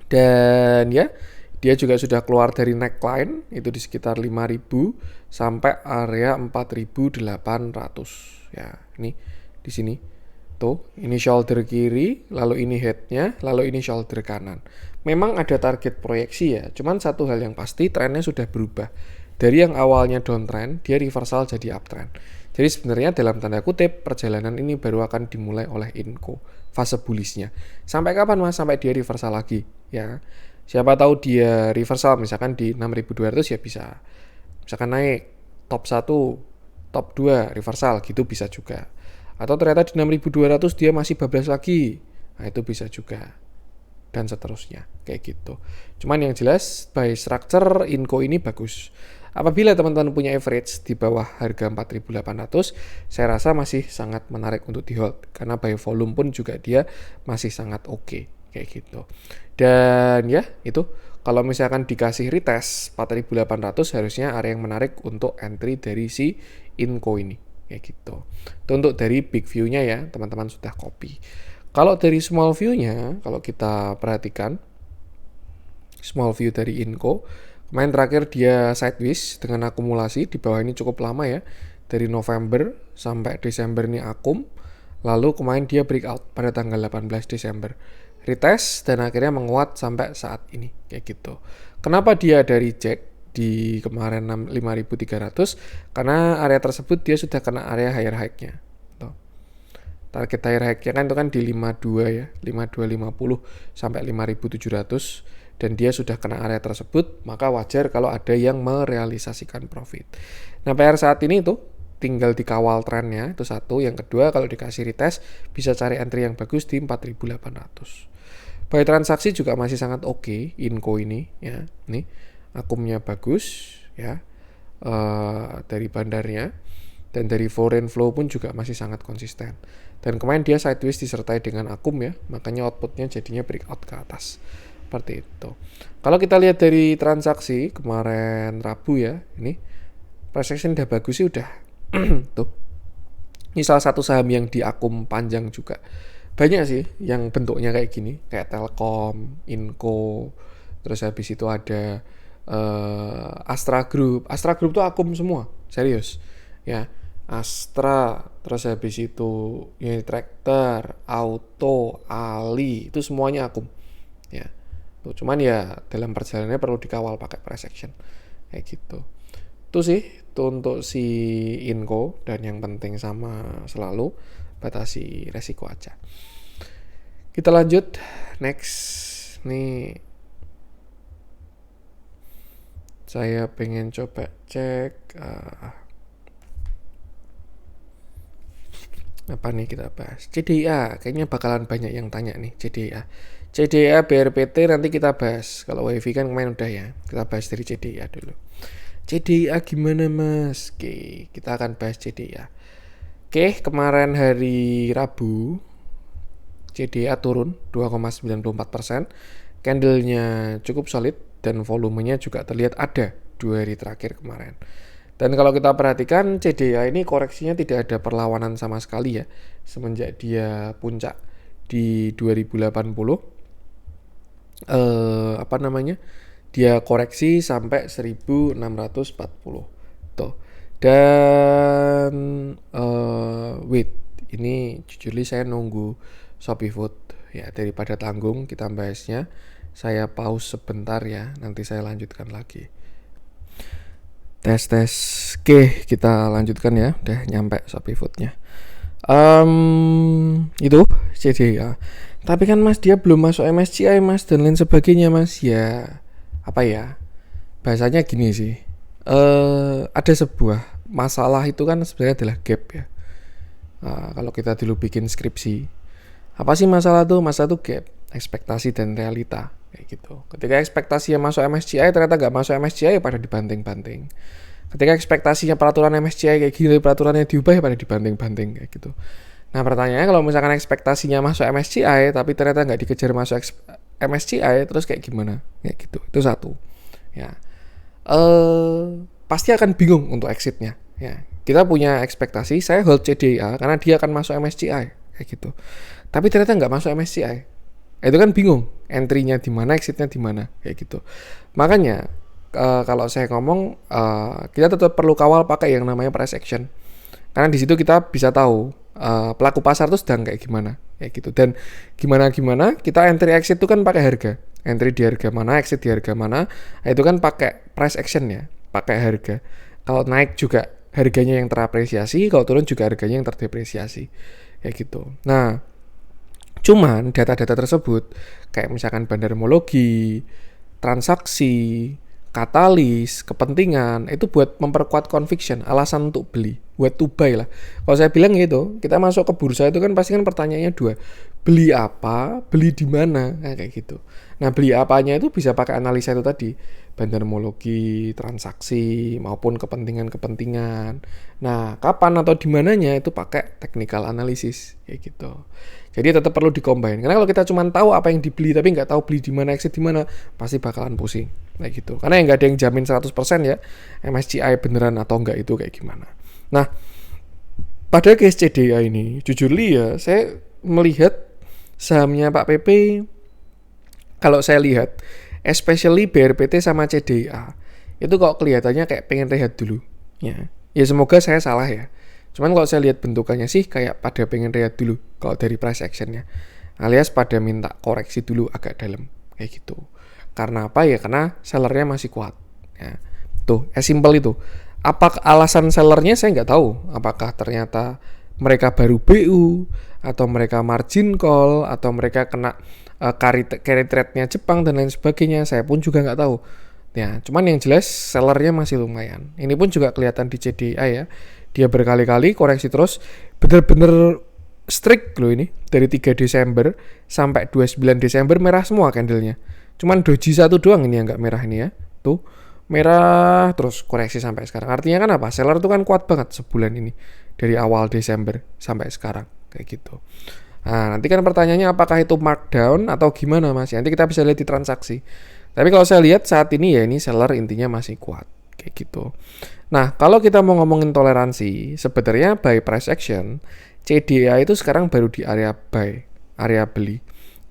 S1: Dan ya, dia juga sudah keluar dari neckline itu di sekitar 5.000 sampai area 4.800 ya. Ini di sini. Tuh, ini shoulder kiri, lalu ini headnya, lalu ini shoulder kanan. Memang ada target proyeksi ya, cuman satu hal yang pasti trennya sudah berubah. Dari yang awalnya downtrend, dia reversal jadi uptrend. Jadi sebenarnya dalam tanda kutip, perjalanan ini baru akan dimulai oleh Inco, fase bullishnya. Sampai kapan mas? Sampai dia reversal lagi ya. Siapa tahu dia reversal misalkan di 6.200 ya bisa. Misalkan naik top 1, top 2 reversal gitu bisa juga. Atau ternyata di 6.200 dia masih bablas lagi. Nah, itu bisa juga. Dan seterusnya kayak gitu. Cuman yang jelas by structure Inco ini bagus. Apabila teman-teman punya average di bawah harga 4.800, saya rasa masih sangat menarik untuk di hold karena by volume pun juga dia masih sangat oke kayak gitu. Dan ya itu kalau misalkan dikasih retest 4.800 harusnya area yang menarik untuk entry dari si Inco ini kayak gitu. Itu untuk dari big view-nya ya, teman-teman sudah copy. Kalau dari small view-nya, kalau kita perhatikan small view dari Inco, kemarin terakhir dia sideways dengan akumulasi di bawah ini cukup lama ya. Dari November sampai Desember ini akum. Lalu kemarin dia breakout pada tanggal 18 Desember. Retest dan akhirnya menguat sampai saat ini kayak gitu. Kenapa dia ada reject di kemarin 5.300? Karena area tersebut dia sudah kena area higher high-nya. Target higher high-nya kan itu kan di 52 ya, 5250 sampai 5.700 dan dia sudah kena area tersebut, maka wajar kalau ada yang merealisasikan profit. Nah, PR saat ini tuh tinggal dikawal trennya, itu satu. Yang kedua, kalau dikasih retest bisa cari entry yang bagus di 4.800. Buy transaksi juga masih sangat oke, Inco ini ya. Nih, akumnya bagus ya. Dari bandarnya dan dari foreign flow pun juga masih sangat konsisten. Dan kemarin dia sideways disertai dengan akum ya, makanya outputnya jadinya breakout ke atas. Seperti itu. Kalau kita lihat dari transaksi kemarin Rabu ya, ini price action udah bagus sih udah. Tuh. Ini salah satu saham yang di akum panjang juga. Banyak sih yang bentuknya kayak gini, kayak Telkom, Inco, terus habis itu ada Astra Group. Astra Group tuh akum semua, serius. Ya. Astra, terus habis itu Unitractor, Auto, Ali, itu semuanya akum. Ya. Tuh, cuman ya dalam perjalanannya perlu dikawal pakai price action. Kayak gitu. Itu sih itu untuk si Inco dan yang penting sama selalu batasi resiko aja. Kita lanjut next. Nih saya pengen coba cek apa nih kita bahas CDA, kayaknya bakalan banyak yang tanya nih CDA BRPT nanti kita bahas. Kalau WiFi kan kemarin udah ya, kita bahas dari CDA dulu. CDA gimana mas? Oke, kita akan bahas CDA. Oke, kemarin hari Rabu CDA turun 2,94%. Candlenya cukup solid dan volumenya juga terlihat ada 2 hari terakhir kemarin. Dan kalau kita perhatikan CDA ini koreksinya tidak ada perlawanan sama sekali ya semenjak dia puncak di 2080. Dia koreksi sampai 1640 tuh. Dan wait, ini jujur saya nunggu Shopee Food ya, daripada tanggung kita bahasnya. Saya pause sebentar ya, nanti saya lanjutkan lagi. Tes. Oke, kita lanjutkan ya. Udah nyampe Shopee Food-nya. Itu CDA. Tapi kan Mas dia belum masuk MSCI Mas dan lain sebagainya Mas. Ya apa ya? Bahasanya gini sih. Ada sebuah masalah itu kan sebenarnya adalah gap ya. Kalau kita dulu bikin skripsi, apa sih masalah tuh? Masalah tuh gap, ekspektasi dan realita kayak gitu. Ketika ekspektasinya masuk MSCI ternyata nggak masuk MSCI ya pada dibanting-banting. Ketika ekspektasinya peraturan MSCI kayak gini, peraturannya diubah ya pada dibanting-banting kayak gitu. Nah pertanyaannya kalau misalkan ekspektasinya masuk MSCI tapi ternyata nggak dikejar masuk MSCI, terus kayak gimana? Kayak gitu. Itu satu. Ya. Pasti akan bingung untuk exitnya. Ya. Kita punya ekspektasi, saya hold CDA karena dia akan masuk MSCI kayak gitu. Tapi ternyata nggak masuk MSCI. Itu kan bingung. Entry-nya di mana, exit-nya di mana kayak gitu. Makanya kalau saya ngomong kita tetap perlu kawal pakai yang namanya price action. Karena di situ kita bisa tahu pelaku pasar itu sedang kayak gimana kayak gitu. Dan gimana kita entry exit itu kan pakai harga. Entry di harga mana, exit di harga mana. Itu kan pakai price action ya, pakai harga. Kalau naik juga harganya yang terapresiasi, kalau turun juga harganya yang terdepresiasi kayak gitu. Nah, cuman data-data tersebut kayak misalkan bandarmologi, transaksi, katalis, kepentingan itu buat memperkuat conviction, alasan untuk beli, buat to buy lah. Kalau saya bilang gitu, kita masuk ke bursa itu kan pasti kan pertanyaannya dua, beli apa, beli di mana, kayak gitu. Nah beli apanya itu bisa pakai analisa itu tadi, bandarmologi, transaksi maupun kepentingan. Nah kapan atau di mananya itu pakai technical analysis kayak gitu. Jadi tetap perlu dikombin. Karena kalau kita cuma tahu apa yang dibeli tapi nggak tahu beli di mana, exit di mana, pasti bakalan pusing kayak gitu. Karena nggak ada yang jamin 100% ya MSCI beneran atau enggak itu kayak gimana. Nah, pada case CDA ini, jujur ya, saya melihat sahamnya Pak PP, kalau saya lihat, especially BRPT sama CDA, itu kok kelihatannya kayak pengen rehat dulu. Ya semoga saya salah ya. Cuman kalau saya lihat bentukannya sih kayak pada pengen rehat dulu kalau dari price actionnya, alias pada minta koreksi dulu agak dalam kayak gitu. Karena apa ya? Karena sellernya masih kuat. Ya. Tuh, simple itu. Apa alasan sellernya saya nggak tahu. Apakah ternyata mereka baru BU atau mereka margin call atau mereka kena carry trade-nya Jepang dan lain sebagainya. Saya pun juga nggak tahu. Ya, cuman yang jelas sellernya masih lumayan. Ini pun juga kelihatan di CDA ya. Dia berkali-kali koreksi terus, bener-bener strict loh ini. Dari 3 Desember sampai 29 Desember merah semua candlenya. Cuman doji satu doang ini yang nggak merah ini ya. Tuh, merah terus koreksi sampai sekarang. Artinya kan apa? Seller tuh kan kuat banget sebulan ini. Dari awal Desember sampai sekarang. Kayak gitu. Nah, nanti kan pertanyaannya apakah itu markdown atau gimana Mas? Nanti kita bisa lihat di transaksi. Tapi kalau saya lihat saat ini ya ini seller intinya masih kuat. Kayak gitu. Nah, kalau kita mau ngomongin toleransi, sebenarnya buy price action, CDA itu sekarang baru di area buy, area beli,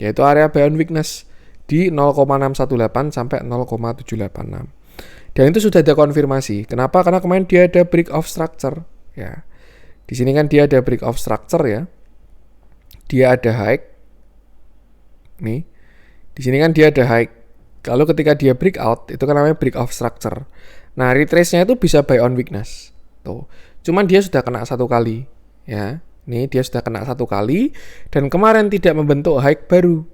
S1: yaitu area buy on weakness di 0,618 sampai 0,786. Dan itu sudah ada konfirmasi. Kenapa? Karena kemarin dia ada break of structure, ya. Di sini kan dia ada break of structure ya. Dia ada high. Nih. Di sini kan dia ada high. Kalau ketika dia breakout, itu kan namanya break of structure. Nah, retrace-nya itu bisa buy on weakness. Tuh. Cuman dia sudah kena satu kali, ya. Nih, dia sudah kena satu kali dan kemarin tidak membentuk high baru.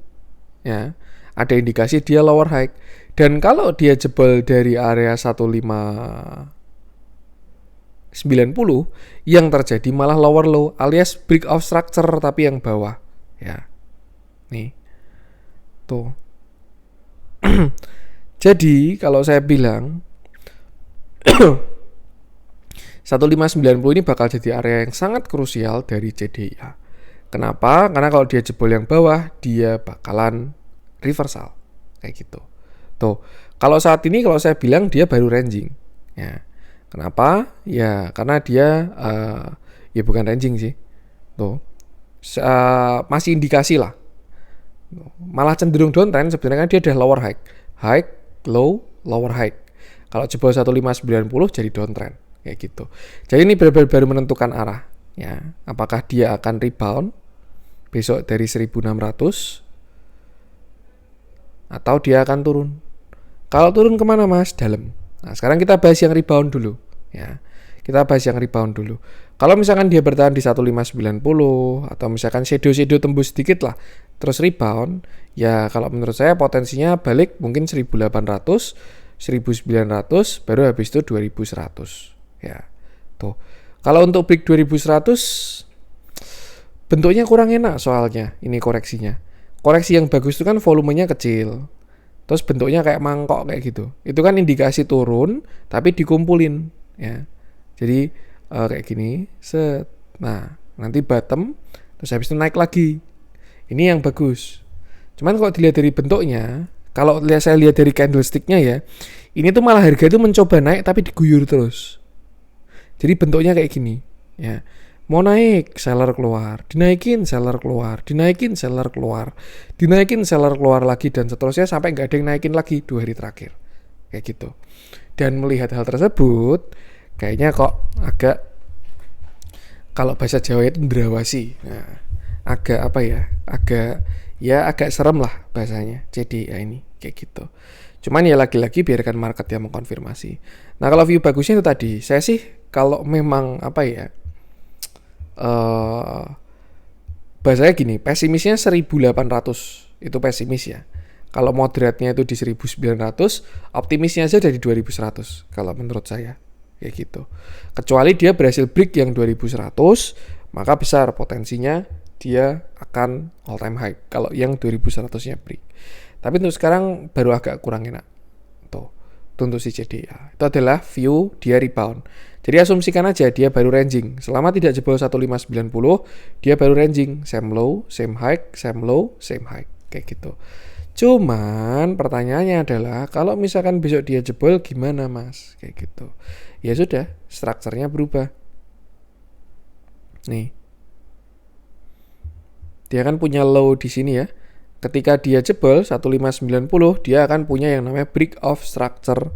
S1: Ya. Ada indikasi dia lower high. Dan kalau dia jebol dari area 1590, yang terjadi malah lower low alias break of structure tapi yang bawah, ya. Nih. Tuh. Jadi, kalau saya bilang 1590 ini bakal jadi area yang sangat krusial dari CDA. Kenapa? Karena kalau dia jebol yang bawah, dia bakalan reversal kayak gitu. Tuh, kalau saat ini kalau saya bilang dia baru ranging. Ya. Kenapa? Ya, karena dia ya bukan ranging sih. Tuh. Masih indikasi lah. Malah cenderung downtrend sebenarnya kan dia udah lower high. High, low, lower high. Kalau jebol 1590 jadi downtrend kayak gitu. Jadi ini baru menentukan arah ya. Apakah dia akan rebound besok dari 1600 atau dia akan turun. Kalau turun kemana mas? Dalam. Nah sekarang kita bahas yang rebound dulu ya. Kita bahas yang rebound dulu. Kalau misalkan dia bertahan di 1590 atau misalkan shadow tembus sedikit lah terus rebound, ya kalau menurut saya potensinya balik mungkin 1800, 1900 baru habis itu 2100 ya. Tuh. Kalau untuk break 2100 bentuknya kurang enak soalnya ini koreksinya. Koreksi yang bagus itu kan volumenya kecil. Terus bentuknya kayak mangkok kayak gitu. Itu kan indikasi turun tapi dikumpulin ya. Jadi kayak gini, set. Nah, nanti bottom terus habis itu naik lagi. Ini yang bagus. Cuman kalau dilihat dari bentuknya, kalau saya lihat dari candlesticknya ya, ini tuh malah harga itu mencoba naik tapi diguyur terus. Jadi bentuknya kayak gini, ya. Mau naik, seller keluar, dinaikin, seller keluar, dinaikin, seller keluar, dinaikin, seller keluar lagi dan seterusnya sampai nggak ada yang naikin lagi 2 hari terakhir, kayak gitu. Dan melihat hal tersebut, kayaknya kok agak, kalau bahasa Jawa itu ndrawasi. Nah, agak apa ya? Agak serem lah bahasanya. Jadi ya ini kayak gitu. Cuman ya lagi-lagi biarkan market yang mengkonfirmasi. Nah, kalau view bagusnya itu tadi, saya sih kalau memang apa ya? Bahasanya gini, pesimisnya 1800 itu pesimis ya. Kalau moderatnya itu di 1900, optimisnya aja dari 2100 kalau menurut saya. Kayak gitu. Kecuali dia berhasil break yang 2100, maka besar potensinya dia akan all time high kalau yang 2100-nya break. Tapi untuk sekarang baru agak kurang enak. Tuh, untuk si CDA. Itu adalah view dia rebound. Jadi asumsikan aja dia baru ranging. Selama tidak jebol 1590, dia baru ranging. Same low, same high, same low, same high. Kayak gitu. Cuman pertanyaannya adalah kalau misalkan besok dia jebol gimana mas? Kayak gitu. Ya sudah, strukturnya berubah. Nih. Dia kan punya low di sini ya. Ketika dia jebol 1590, dia akan punya yang namanya break of structure.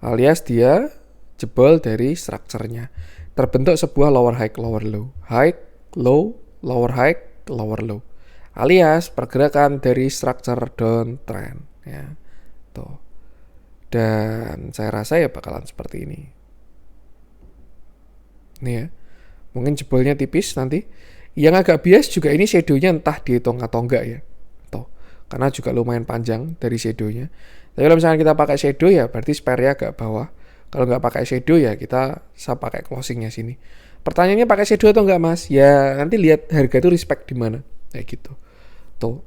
S1: Alias dia jebol dari strukturnya. Terbentuk sebuah lower high, lower low. High, low, lower high, lower low. Alias pergerakan dari structure downtrend ya. Tuh. Dan saya rasa ya bakalan seperti ini. Nih ya. Mungkin jebolnya tipis nanti. Yang agak bias juga ini shadownya entah dihitung atau enggak ya. Tuh. Karena juga lumayan panjang dari shadownya. Tapi kalau misalnya kita pakai shadow ya berarti spare-nya agak bawah. Kalau nggak pakai shadow ya kita bisa pakai closingnya sini. Pertanyaannya pakai shadow atau enggak mas? Ya nanti lihat harga itu respect di mana. Kayak gitu. Tuh.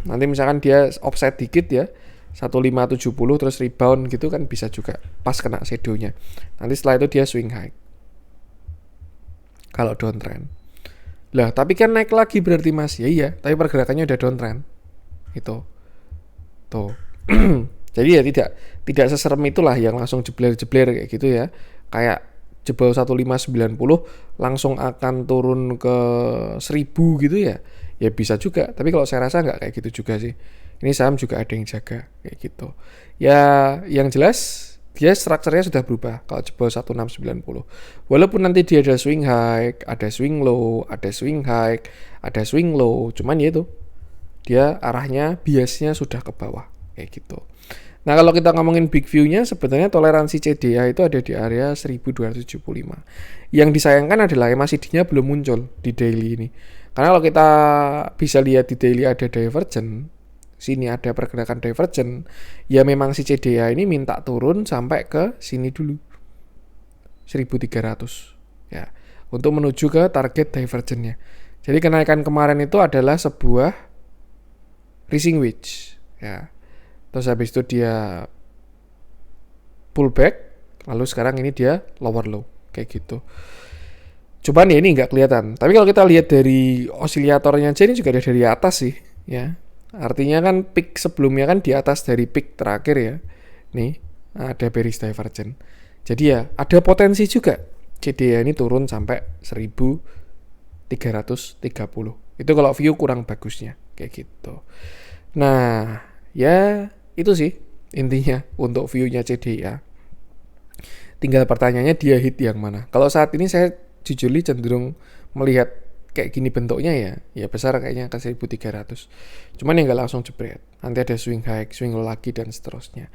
S1: Nanti misalkan dia offset dikit ya. 1570 terus rebound gitu kan bisa juga pas kena shadownya. Nanti setelah itu dia swing high. Kalau downtrend. Lah, tapi kan naik lagi berarti mas. Ya iya, tapi pergerakannya udah downtrend. Itu. Tuh. Jadi ya tidak seserem itulah yang langsung jebler-jebler kayak gitu ya. Kayak jebol 1590 langsung akan turun ke 1000 gitu ya. Ya bisa juga, tapi kalau saya rasa nggak kayak gitu juga sih. Ini saham juga ada yang jaga kayak gitu. Ya, yang jelas dia strukturnya sudah berubah kalau jebol 1690. Walaupun nanti dia ada swing high, ada swing low, ada swing high, ada swing low, cuman ya itu dia arahnya biasnya sudah ke bawah kayak gitu. Nah, kalau kita ngomongin big view-nya sebenarnya toleransi CDA itu ada di area 1275. Yang disayangkan adalah MACD-nya belum muncul di daily ini. Karena kalau kita bisa lihat di daily ada divergent, sini ada pergerakan divergent, ya memang si CDA ini minta turun sampai ke sini dulu. 1300 ya, untuk menuju ke target divergent-nya. Jadi kenaikan kemarin itu adalah sebuah rising wedge ya. Terus habis itu dia pullback, lalu sekarang ini dia lower low kayak gitu. Cuman ya ini nggak kelihatan. Tapi kalau kita lihat dari osiliatornya aja ini juga ada dari atas sih, ya. Artinya kan peak sebelumnya kan di atas dari peak terakhir ya. Nih, ada bearish divergence. Jadi ya ada potensi juga CDA ini turun sampai 1330. Itu kalau view kurang bagusnya kayak gitu. Nah, ya itu sih intinya untuk view-nya CDA. Tinggal pertanyaannya dia hit yang mana. Kalau saat ini saya jujur cenderung melihat kayak gini bentuknya ya besar kayaknya ke 1300. Cuman ya nggak langsung jebret. Nanti ada swing high, swing low lagi dan seterusnya.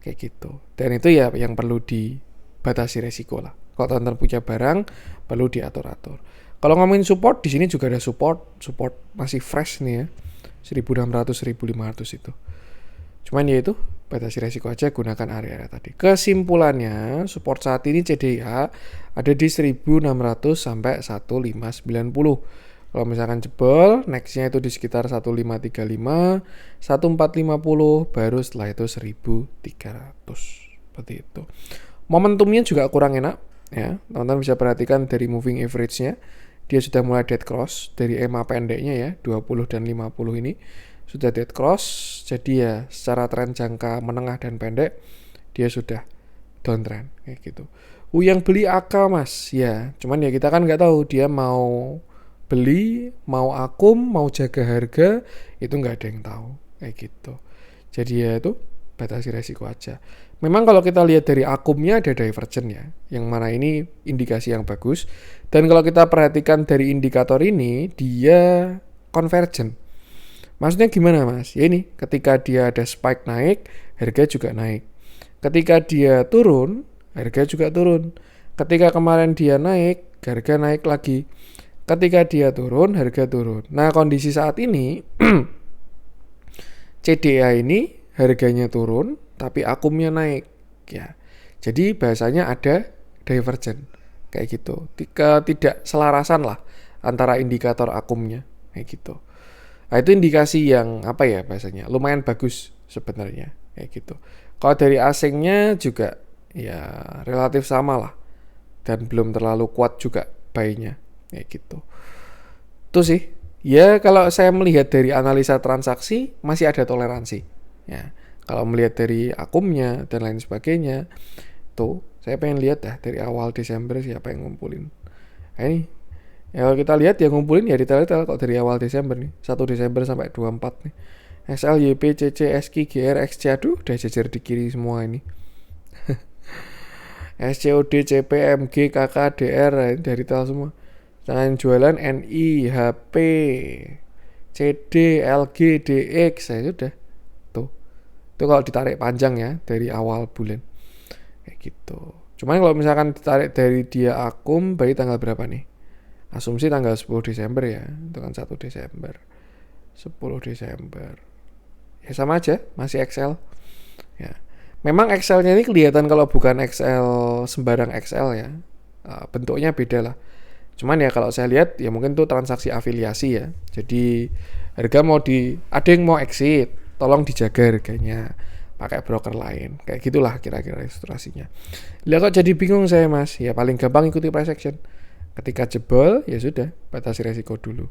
S1: Kayak gitu. Dan itu ya yang perlu dibatasi resiko lah. Kalau teman-teman punya barang perlu diatur-atur. Kalau ngomongin support, di sini juga ada support masih fresh nih ya. 1600 1500 itu. Cuman ya itu batasi resiko aja, gunakan area tadi. Kesimpulannya, support saat ini CDA ada di 1600 sampai 1590. Kalau misalkan jebol, nextnya itu di sekitar 1535, 1450, baru setelah itu 1300. Seperti itu. Momentumnya juga kurang enak ya. Teman-teman bisa perhatikan dari moving average-nya. Dia sudah mulai dead cross dari EMA pendeknya ya, 20 dan 50 ini sudah dead cross. Jadi ya secara tren jangka menengah dan pendek dia sudah downtrend kayak gitu. Yang beli AK mas ya, cuman ya kita kan nggak tahu dia mau beli, mau akum, mau jaga harga, itu nggak ada yang tahu kayak gitu. Jadi ya itu batasi resiko aja. Memang kalau kita lihat dari akumnya ada divergent ya, yang mana ini indikasi yang bagus. Dan kalau kita perhatikan dari indikator ini, dia convergent. Maksudnya gimana mas? Ya ini, ketika dia ada spike naik, harga juga naik. Ketika dia turun, harga juga turun. Ketika kemarin dia naik, harga naik lagi. Ketika dia turun, harga turun. Nah kondisi saat ini, CDA ini harganya turun, tapi akumnya naik. Ya, jadi bahasanya ada divergent kayak gitu. Tidak selarasan lah antara indikator akumnya kayak gitu. Nah, itu indikasi yang apa ya bahasanya lumayan bagus sebenarnya kayak gitu. Kalau dari asingnya juga ya relatif sama lah dan belum terlalu kuat juga buy-nya kayak gitu. Itu sih. Ya kalau saya melihat dari analisa transaksi masih ada toleransi. Ya, kalau melihat dari akumnya dan lain sebagainya, tuh saya pengen lihat dah dari awal Desember siapa yang ngumpulin. Nah, ini ya kalau kita lihat yang ngumpulin ya retail-retail kok dari awal Desember nih, 1 Desember sampai 24 nih. SL, YP, CC, SK, GR, XC, aduh udah jejer di kiri semua ini. SCOD, CP, MG, KK, DR dari retail semua. Jangan jualan NI, HP, CD, LG, DX, ya sudah. Tuh. Itu kalau ditarik panjang ya dari awal bulan. Kayak gitu. Cuman kalau misalkan ditarik dari dia akum bayi tanggal berapa nih? Asumsi tanggal 10 Desember ya. Itu kan 1 Desember. 10 Desember. Ya sama aja, masih XL. Ya. Memang XL-nya ini kelihatan kalau bukan XL sembarang XL ya. Bentuknya beda lah. Cuman ya kalau saya lihat ya mungkin itu transaksi afiliasi ya. Jadi harga ada yang mau exit, tolong dijaga harganya pakai broker lain. Kayak gitulah kira-kira ilustrasinya. Lihat kok jadi bingung saya mas. Ya paling gampang ikuti price action. Ketika jebol ya sudah batasi resiko dulu.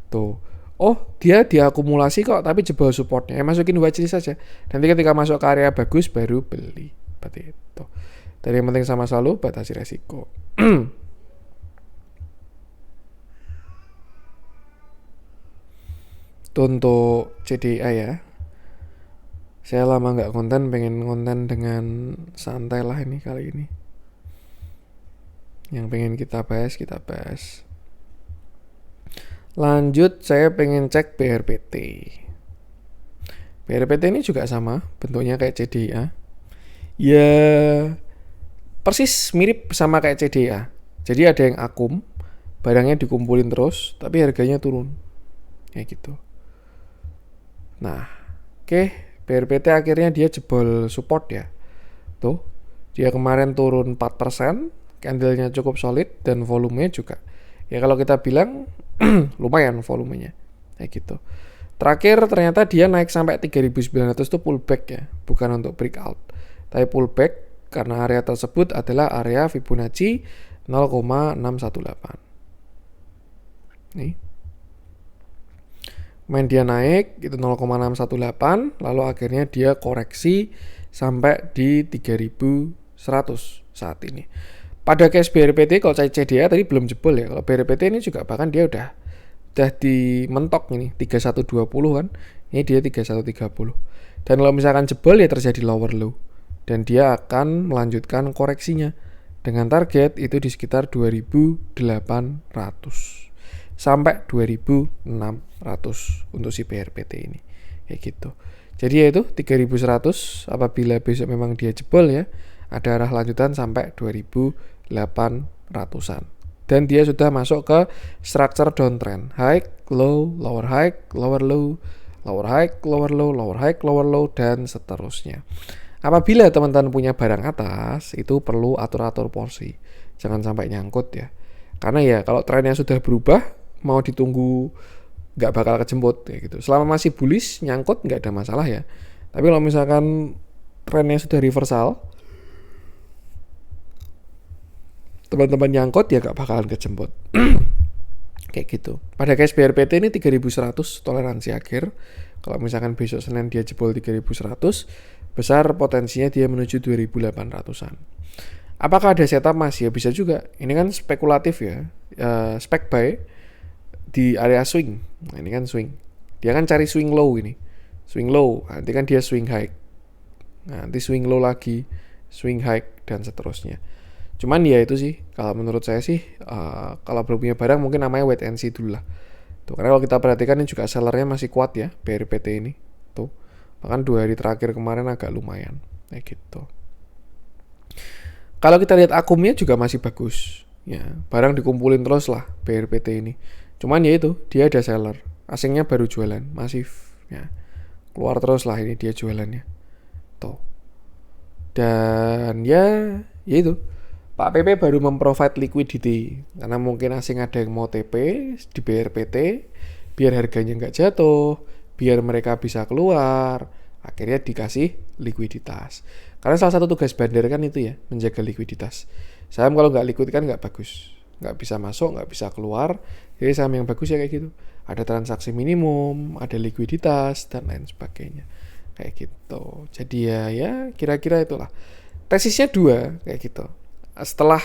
S1: Tuh. Oh dia diakumulasi kok tapi jebol supportnya. Masukin watchlist saja. Nanti ketika masuk ke area bagus baru beli. Seperti itu. Dan yang penting sama selalu batasi resiko. Itu untuk CDA ya. Saya lama nggak konten, pengen konten dengan santai lah ini kali ini. Yang pengen kita bahas. Lanjut saya pengen cek BRPT. BRPT ini juga sama, bentuknya kayak CDA. Ya persis mirip sama kayak CDA. Jadi ada yang akum, barangnya dikumpulin terus, tapi harganya turun. Kayak gitu. Nah, oke, BRPT akhirnya dia jebol support ya. Tuh, dia kemarin turun 4%, candlenya cukup solid dan volumenya juga. Ya kalau kita bilang lumayan volumenya. Kayak gitu. Terakhir ternyata dia naik sampai 3.900 itu pullback ya, bukan untuk breakout. Tapi pullback karena area tersebut adalah area Fibonacci 0,618. Nih. Main dia naik itu 0,618, lalu akhirnya dia koreksi sampai di 3100 saat ini. Pada case BRPT kalau CDA tadi belum jebol ya. Kalau BRPT ini juga bahkan dia udah dimentok ini 3120 kan. Ini dia 3130. Dan kalau misalkan jebol ya terjadi lower low dan dia akan melanjutkan koreksinya dengan target itu di sekitar 2800 sampai 2600 untuk si BRPT ini kayak gitu. Jadi ya itu 3100 apabila besok memang dia jebol ya, ada arah lanjutan sampai 2800-an. Dan dia sudah masuk ke structure downtrend, high, low, lower high, lower low, lower high, lower low, lower high, lower low, dan seterusnya. Apabila teman-teman punya barang atas, itu perlu atur-atur porsi. Jangan sampai nyangkut ya. Karena ya kalau trennya sudah berubah, mau ditunggu nggak bakal kejemput ya gitu. Selama masih bullish, nyangkut nggak ada masalah ya. Tapi kalau misalkan trennya sudah reversal, teman-teman nyangkut ya nggak bakalan kejemput. Kayak gitu. Pada case BRPT ini 3100 toleransi akhir. Kalau misalkan besok Senin dia jebol 3100, besar potensinya dia menuju 2800-an. Apakah ada setup Mas? Ya bisa juga. Ini kan spekulatif ya. Spek buy di area swing. Nah, ini kan swing. Dia kan cari swing low ini. Swing low, nanti kan dia swing high. Nah, nanti swing low lagi, swing high dan seterusnya. Cuman ya itu sih, kalau menurut saya sih kalau belum punya barang mungkin namanya wait and see dulu lah. Tuh, karena kalau kita perhatikan ini juga sellernya masih kuat ya, BRPT ini. Tuh. Bahkan 2 hari terakhir kemarin agak lumayan. Kayak gitu. Kalau kita lihat akumnya juga masih bagus. Ya, barang dikumpulin terus lah BRPT ini. Cuman ya itu, dia ada seller. Asingnya baru jualan, masif ya. Keluar terus lah ini dia jualannya. Tuh. Dan ya itu. Pak PP baru memprovide liquidity karena mungkin asing ada yang mau TP di BRPT biar harganya nggak jatuh, biar mereka bisa keluar. Akhirnya dikasih likuiditas. Karena salah satu tugas bandar kan itu ya, menjaga likuiditas. Saham kalau nggak liquid kan nggak bagus. Nggak bisa masuk, nggak bisa keluar. Jadi saham yang bagus ya kayak gitu. Ada transaksi minimum, ada likuiditas, dan lain sebagainya. Kayak gitu. Jadi ya kira-kira itulah. Tesisnya 2, kayak gitu. Setelah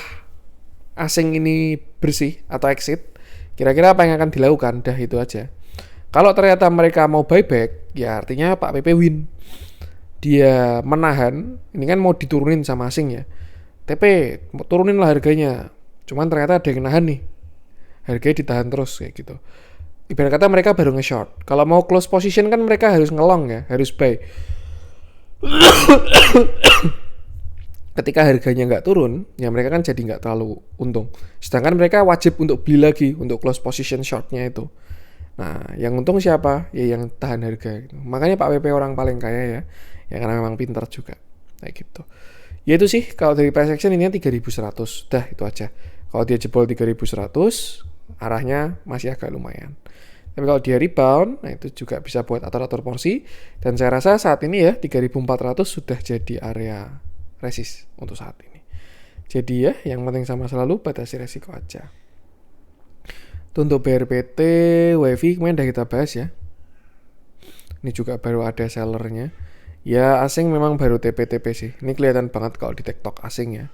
S1: asing ini bersih atau exit, kira-kira apa yang akan dilakukan? Dah itu aja. Kalau ternyata mereka mau buyback, ya artinya Pak PP win. Dia menahan, ini kan mau diturunin sama asing ya. TP, turunin lah harganya. Cuman ternyata ada yang nahan nih. Harganya ditahan terus kayak gitu. Ibarat kata mereka baru nge-short. Kalau mau close position kan mereka harus ngelong ya, harus buy. Ketika harganya nggak turun, ya mereka kan jadi nggak terlalu untung. Sedangkan mereka wajib untuk beli lagi untuk close position shortnya itu. Nah, yang untung siapa? Ya yang tahan harga. Gitu. Makanya Pak PP orang paling kaya ya. Ya karena memang pintar juga. Kayak gitu. Ya itu sih, kalau dari price action ini 3100. Dah itu aja. Kalau dia jebol 3100, arahnya masih agak lumayan. Tapi kalau dia rebound, nah itu juga bisa buat atur-atur porsi. Dan saya rasa saat ini ya 3400 sudah jadi area resist untuk saat ini. Jadi ya, yang penting sama selalu batasi resiko aja. Untuk BRPT, WiFi kemarin udah kita bahas ya. Ini juga baru ada sellernya. Ya asing memang baru TP-TP sih. Ini kelihatan banget kalau di TikTok asing ya.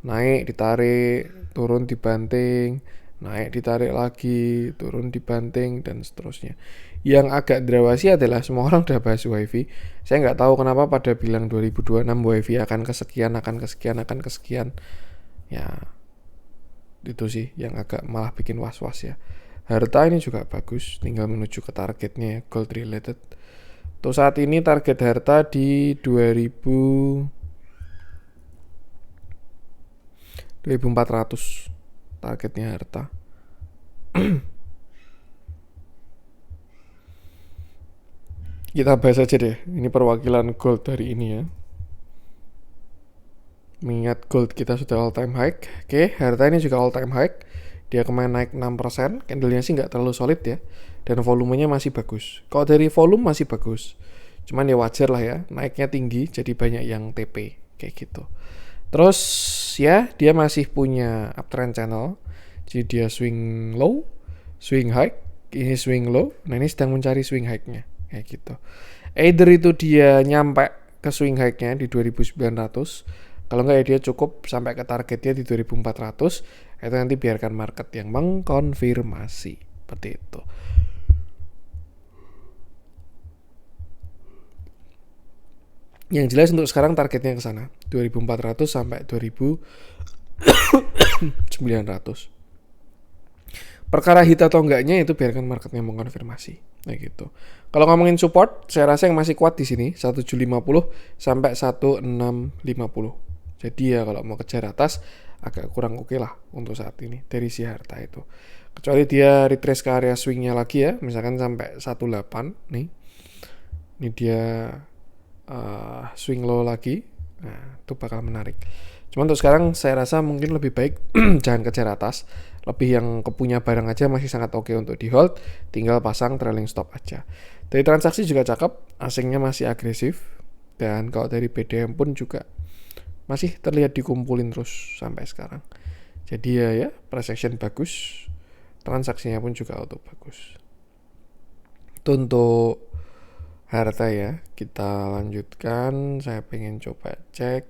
S1: Naik, ditarik, turun dibanting, naik, ditarik lagi, turun dibanting, dan seterusnya. Yang agak drawasi adalah semua orang udah bahas WiFi. Saya nggak tahu kenapa pada bilang 2026 WiFi akan kesekian. Ya, itu sih yang agak malah bikin was-was ya. Harta ini juga bagus, tinggal menuju ke targetnya ya, gold related. Tuh saat ini target harta di 2400 targetnya harta. Kita bahas aja deh, ini perwakilan gold dari ini ya. Mengingat gold kita sudah all time high. Oke, harta ini juga all time high. Dia kemarin naik 6%, candlenya sih nggak terlalu solid ya. Dan volumenya masih bagus. Kalau dari volume masih bagus. Cuman ya wajar lah ya, naiknya tinggi jadi banyak yang TP kayak gitu. Terus ya dia masih punya uptrend channel. Jadi dia swing low, swing high, ini swing low. Nah ini sedang mencari swing high-nya kayak gitu. Either itu dia nyampe ke swing high-nya di 2900, kalau enggak ya dia cukup sampai ke targetnya di 2400. Itu nanti biarkan market yang mengkonfirmasi seperti itu. Yang jelas untuk sekarang targetnya ke sana 2400 sampai 2900. Perkara hit atau enggaknya itu biarkan marketnya mengkonfirmasi. Nah gitu. Kalau ngomongin support, saya rasa yang masih kuat di sini 1750 sampai 1650. Jadi ya kalau mau kejar atas agak kurang oke lah untuk saat ini dari si harta itu. Kecuali dia retrace ke area swingnya lagi ya, misalkan sampai 18 nih. Ini dia swing low lagi. Nah, itu bakal menarik. Cuman untuk sekarang saya rasa mungkin lebih baik jangan kejar atas. Lebih yang kepunya barang aja masih sangat oke untuk di hold, tinggal pasang trailing stop aja. Dari transaksi juga cakep, asingnya masih agresif, dan kalau dari BDM pun juga masih terlihat dikumpulin terus sampai sekarang. Jadi ya price action bagus, transaksinya pun juga auto bagus. Itu untuk harta ya. Kita lanjutkan, saya pengen coba cek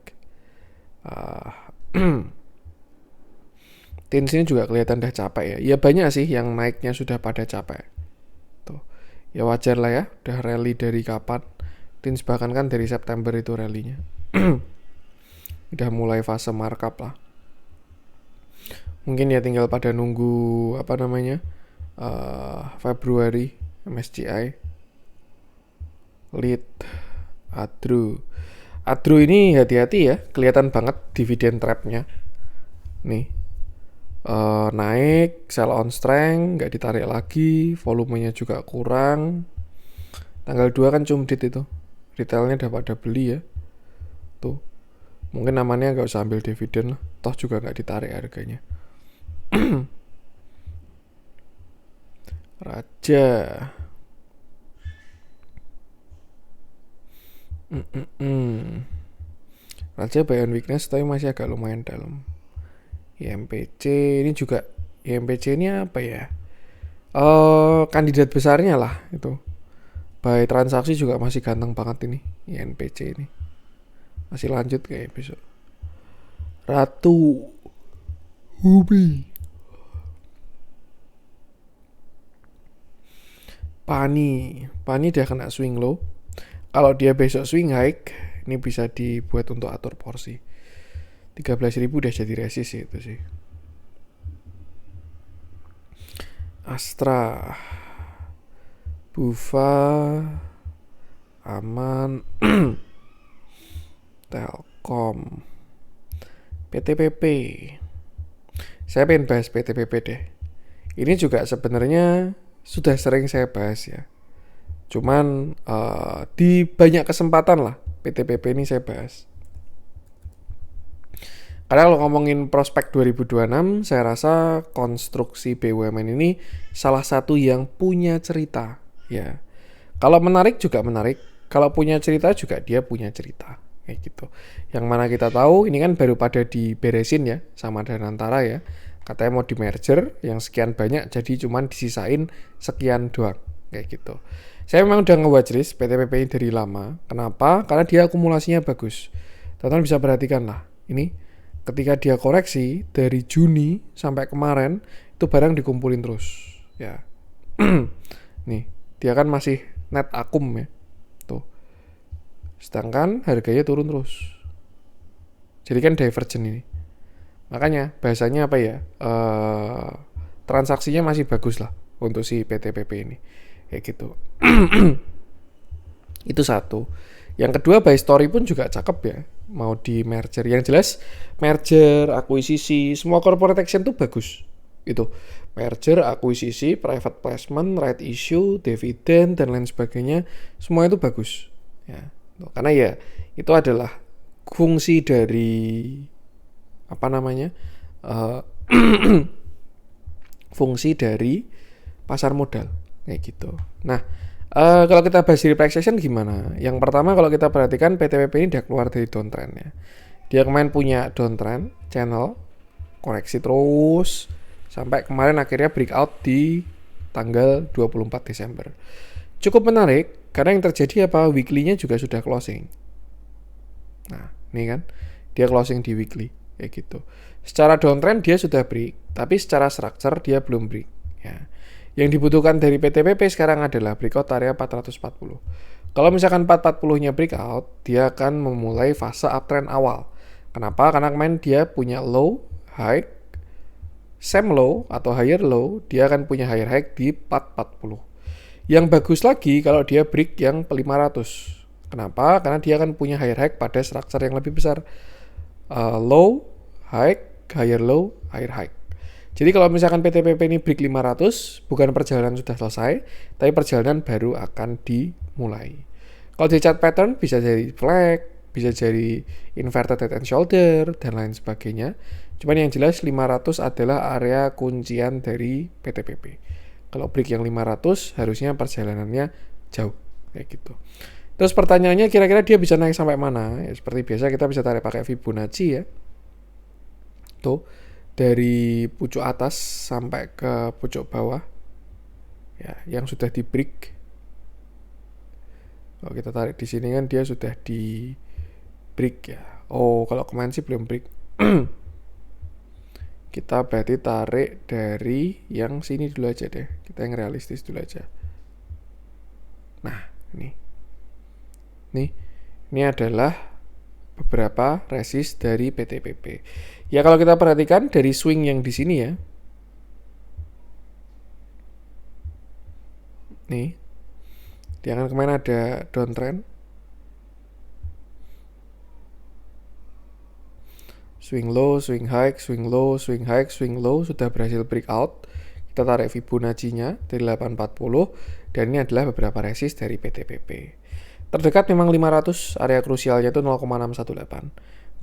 S1: Tins ini juga kelihatan udah capek ya. Ya banyak sih yang naiknya sudah pada capek. Tuh. Ya wajar lah ya, udah rally dari kapan. Tins bahkan kan dari September itu rallynya. Udah mulai fase markup lah. Mungkin ya tinggal pada nunggu Februari MSCI lead Adro ini hati-hati ya, kelihatan banget dividen trapnya nih. Naik, sell on strength, nggak ditarik lagi, volumenya juga kurang. Tanggal 2 kan cumdit itu, retailnya udah pada beli ya. Tuh, mungkin namanya nggak usah ambil dividen lah, toh juga nggak ditarik harganya. Raja. Raja buy on weakness tapi masih agak lumayan dalam. IMPC ini juga, IMPC ini apa ya? Kandidat besarnya lah itu. Buy transaksi juga masih ganteng banget ini INPC ini. Masih lanjut kayak besok. Ratu Hubi. Pani dia kena swing low. Kalau dia besok swing high, ini bisa dibuat untuk atur porsi. 13.000 udah jadi resist itu sih. Astra, Bufa, Aman, Telkom, PTPP. Saya pengen bahas PTPP deh. Ini juga sebenarnya sudah sering saya bahas ya. Cuman di banyak kesempatan lah PTPP ini saya bahas. Karena kalau ngomongin prospek 2026, saya rasa konstruksi BUMN ini salah satu yang punya cerita ya. Kalau menarik juga menarik, kalau punya cerita juga dia punya cerita kayak gitu. Yang mana kita tahu ini kan baru pada diberesin ya sama Danantara ya. Katanya mau di merger yang sekian banyak jadi cuman disisain sekian doang kayak gitu. Saya memang udah nge-watchlist PTPP ini dari lama. Kenapa? Karena dia akumulasinya bagus. Teman-teman bisa perhatikan lah. Ini ketika dia koreksi dari Juni sampai kemarin itu barang dikumpulin terus ya. Nih dia kan masih net akum ya tuh, sedangkan harganya turun terus, jadi kan divergen ini. Makanya bahasanya apa ya, transaksinya masih bagus lah untuk si PTPP ini kayak gitu. Itu satu. Yang kedua, buy story pun juga cakep ya. Mau di merger, yang jelas merger, akuisisi, semua corporate action tuh bagus. Itu merger, akuisisi, private placement, right issue, dividen dan lain sebagainya, semua itu bagus. Ya, karena ya itu adalah fungsi dari fungsi dari pasar modal kayak gitu. Nah, kalau kita bahas dari price action gimana? Yang pertama kalau kita perhatikan PTPP ini udah keluar dari downtrend ya. Dia kemarin punya downtrend channel, koreksi terus sampai kemarin akhirnya breakout di tanggal 24 Desember. Cukup menarik karena yang terjadi apa? Weekly-nya juga sudah closing. Nah, ini kan dia closing di weekly kayak gitu. Secara downtrend dia sudah break, tapi secara structure dia belum break. Ya. Yang dibutuhkan dari PTPP sekarang adalah breakout area 440. Kalau misalkan 440-nya breakout, dia akan memulai fase uptrend awal. Kenapa? Karena kemarin dia punya low, high, same low atau higher low, dia akan punya higher high di 440. Yang bagus lagi kalau dia break yang 500. Kenapa? Karena dia akan punya higher high pada structure yang lebih besar. Low, high, higher low, higher high. Jadi kalau misalkan PTPP ini break 500, bukan perjalanan sudah selesai, tapi perjalanan baru akan dimulai. Kalau di chart pattern bisa jadi flag, bisa jadi inverted head and shoulder, dan lain sebagainya. Cuman yang jelas 500 adalah area kuncian dari PTPP. Kalau break yang 500, harusnya perjalanannya jauh, kayak gitu. Terus pertanyaannya kira-kira dia bisa naik sampai mana? Ya, seperti biasa kita bisa tarik pakai Fibonacci ya. Tuh, dari pucuk atas sampai ke pucuk bawah. Ya, yang sudah di break. Kalau kita tarik di sini kan dia sudah di break ya. Oh, kalau kemarin sih belum break. Kita berarti tarik dari yang sini dulu aja deh. Kita yang realistis dulu aja. Nah, ini adalah beberapa resist dari PTPP. Ya kalau kita perhatikan dari swing yang di sini ya. Nih. Dia kan kemarin ada downtrend. Swing low, swing high, swing low, swing high, swing low sudah berhasil breakout. Kita tarik Fibonacci-nya dari 840 dan ini adalah beberapa resist dari PTPP. Terdekat memang 500, area krusialnya itu 0,618.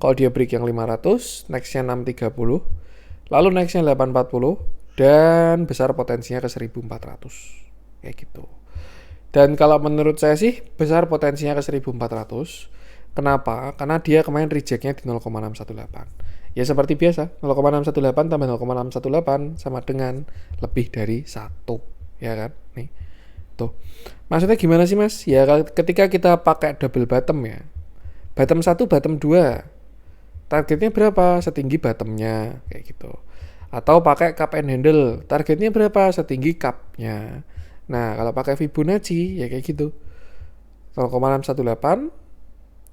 S1: Kalau dia break yang 500, nextnya 630, lalu nextnya 840, dan besar potensinya ke 1400. Kayak gitu. Dan kalau menurut saya sih, besar potensinya ke 1400. Kenapa? Karena dia kemarin rejectnya di 0,618. Ya seperti biasa, 0,618 tambah 0,618 sama dengan lebih dari 1. Ya kan? Nih. Tuh. Maksudnya gimana sih mas? Ya ketika kita pakai double bottom ya. Bottom 1, bottom 2. Targetnya berapa? Setinggi bottomnya. Kayak gitu. Atau pakai cup and handle. Targetnya berapa? Setinggi cupnya. Nah kalau pakai Fibonacci ya kayak gitu. 0,618.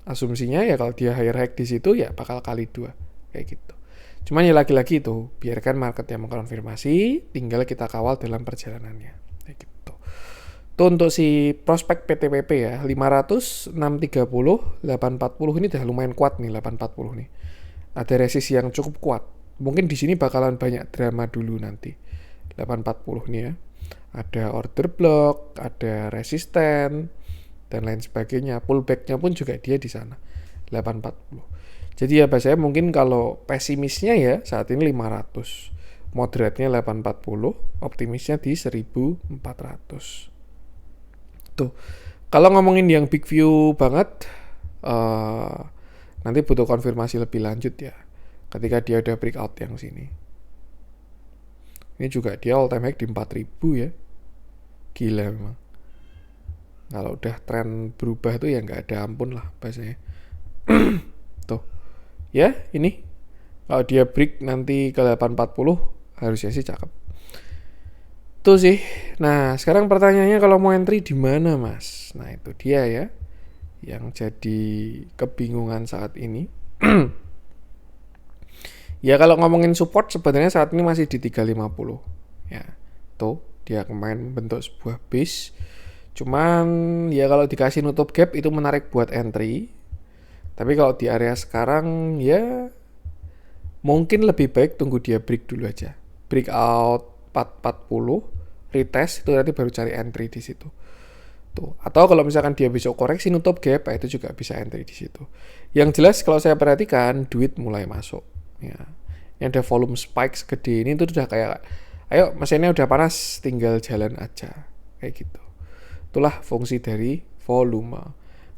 S1: Asumsinya ya kalau dia higher high di situ ya bakal kali 2. Kayak gitu. Cuman ya lagi-lagi itu. Biarkan market yang mengkonfirmasi. Tinggal kita kawal dalam perjalanannya. Kayak gitu. Itu untuk si prospek PTPP ya, 500, 630, 840 ini udah lumayan kuat nih 840 nih. Ada resist yang cukup kuat. Mungkin di sini bakalan banyak drama dulu nanti. 840 nih ya. Ada order block, ada resisten dan lain sebagainya. Pullback-nya pun juga dia di sana. 840. Jadi ya saya mungkin kalau pesimisnya ya saat ini 500. Moderatnya 840, optimisnya di 1400. Tuh. Kalau ngomongin yang big view banget, nanti butuh konfirmasi lebih lanjut ya. Ketika dia udah breakout yang sini. Ini juga dia all time high di 4000 ya. Gila memang. Kalau udah tren berubah tuh ya nggak ada ampun lah bahasanya. Tuh. Ya ini. Kalau dia break nanti ke 840 harusnya sih cakep. Tuh sih. Nah, sekarang pertanyaannya kalau mau entry di mana, Mas? Nah, itu dia ya. Yang jadi kebingungan saat ini. Ya, kalau ngomongin support sebenarnya saat ini masih di 350. Ya, tuh dia kemarin bentuk sebuah base. Cuman ya kalau dikasih nutup gap itu menarik buat entry. Tapi kalau di area sekarang ya mungkin lebih baik tunggu dia break dulu aja. Breakout 440 retest itu nanti baru cari entry di situ. Tuh. Atau kalau misalkan dia besok koreksi nutup gap, itu juga bisa entry di situ. Yang jelas kalau saya perhatikan duit mulai masuk. Ya. Ini ada volume spike segede ini itu udah kayak, ayo mesinnya udah panas, tinggal jalan aja, kayak gitu. Itulah fungsi dari volume.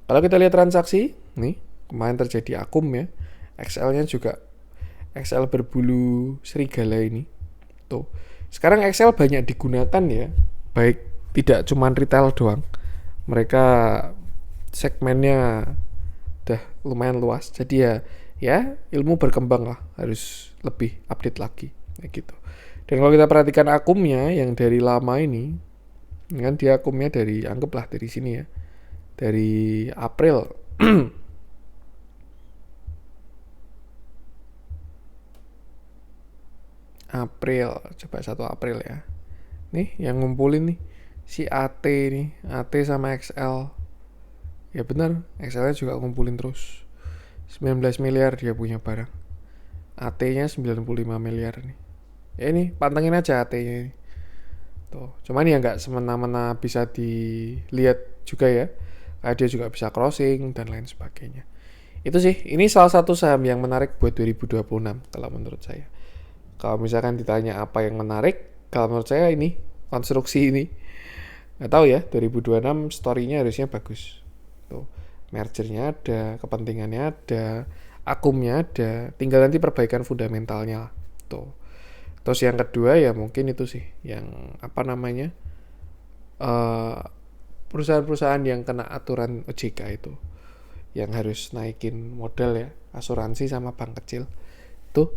S1: Kalau kita lihat transaksi, nih kemarin terjadi akum ya. Excel-nya juga Excel berbulu serigala ini. Tuh. Sekarang Excel banyak digunakan ya. Baik tidak cuma retail doang. Mereka segmennya udah lumayan luas. Jadi ya ilmu berkembang lah, harus lebih update lagi kayak gitu. Dan kalau kita perhatikan akumnya yang dari lama ini, kan dia akumnya dari, anggaplah dari sini ya, dari April. April, coba 1 April ya. Nih yang ngumpulin nih si AT nih, AT sama XL. Ya benar, XL-nya juga ngumpulin terus. 19 miliar dia punya barang. AT-nya 95 miliar nih. Ya ini pantengin aja AT-nya ini. Tuh, cuman ya nggak semena-mena bisa dilihat juga ya. Karena dia juga bisa crossing dan lain sebagainya. Itu sih, ini salah satu saham yang menarik buat 2026 kalau menurut saya. Kalau misalkan ditanya apa yang menarik, kalau menurut saya ini konstruksi ini. Nggak tahu ya, 2026 story-nya harusnya bagus. Tuh, mergernya ada, kepentingannya ada, akumnya ada, tinggal nanti perbaikan fundamentalnya lah. Tuh. Terus yang kedua ya mungkin itu sih, yang apa namanya, perusahaan-perusahaan yang kena aturan OJK itu, yang harus naikin modal ya, asuransi sama bank kecil. Tuh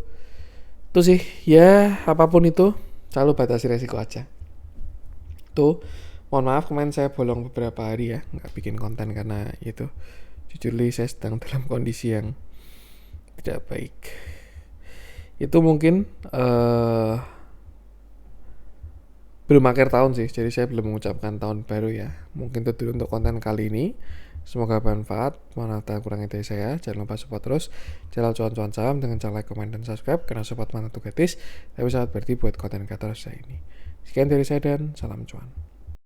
S1: sih, ya apapun itu selalu batasi resiko aja. Tuh, mohon maaf kemarin saya bolong beberapa hari ya, nggak bikin konten karena itu. Jujur saya sedang dalam kondisi yang tidak baik. Itu mungkin belum akhir tahun sih, jadi saya belum mengucapkan tahun baru ya. Mungkin itu dulu untuk konten kali ini. Semoga bermanfaat. Mohon maaf kurangnya dari saya. Jangan lupa support terus channel cuan-cuan saham dengan cara like, komen, dan subscribe. Karena support mana tuh gratis, tapi sangat berarti buat konten kreator saya ini. Sekian dari saya dan salam cuan.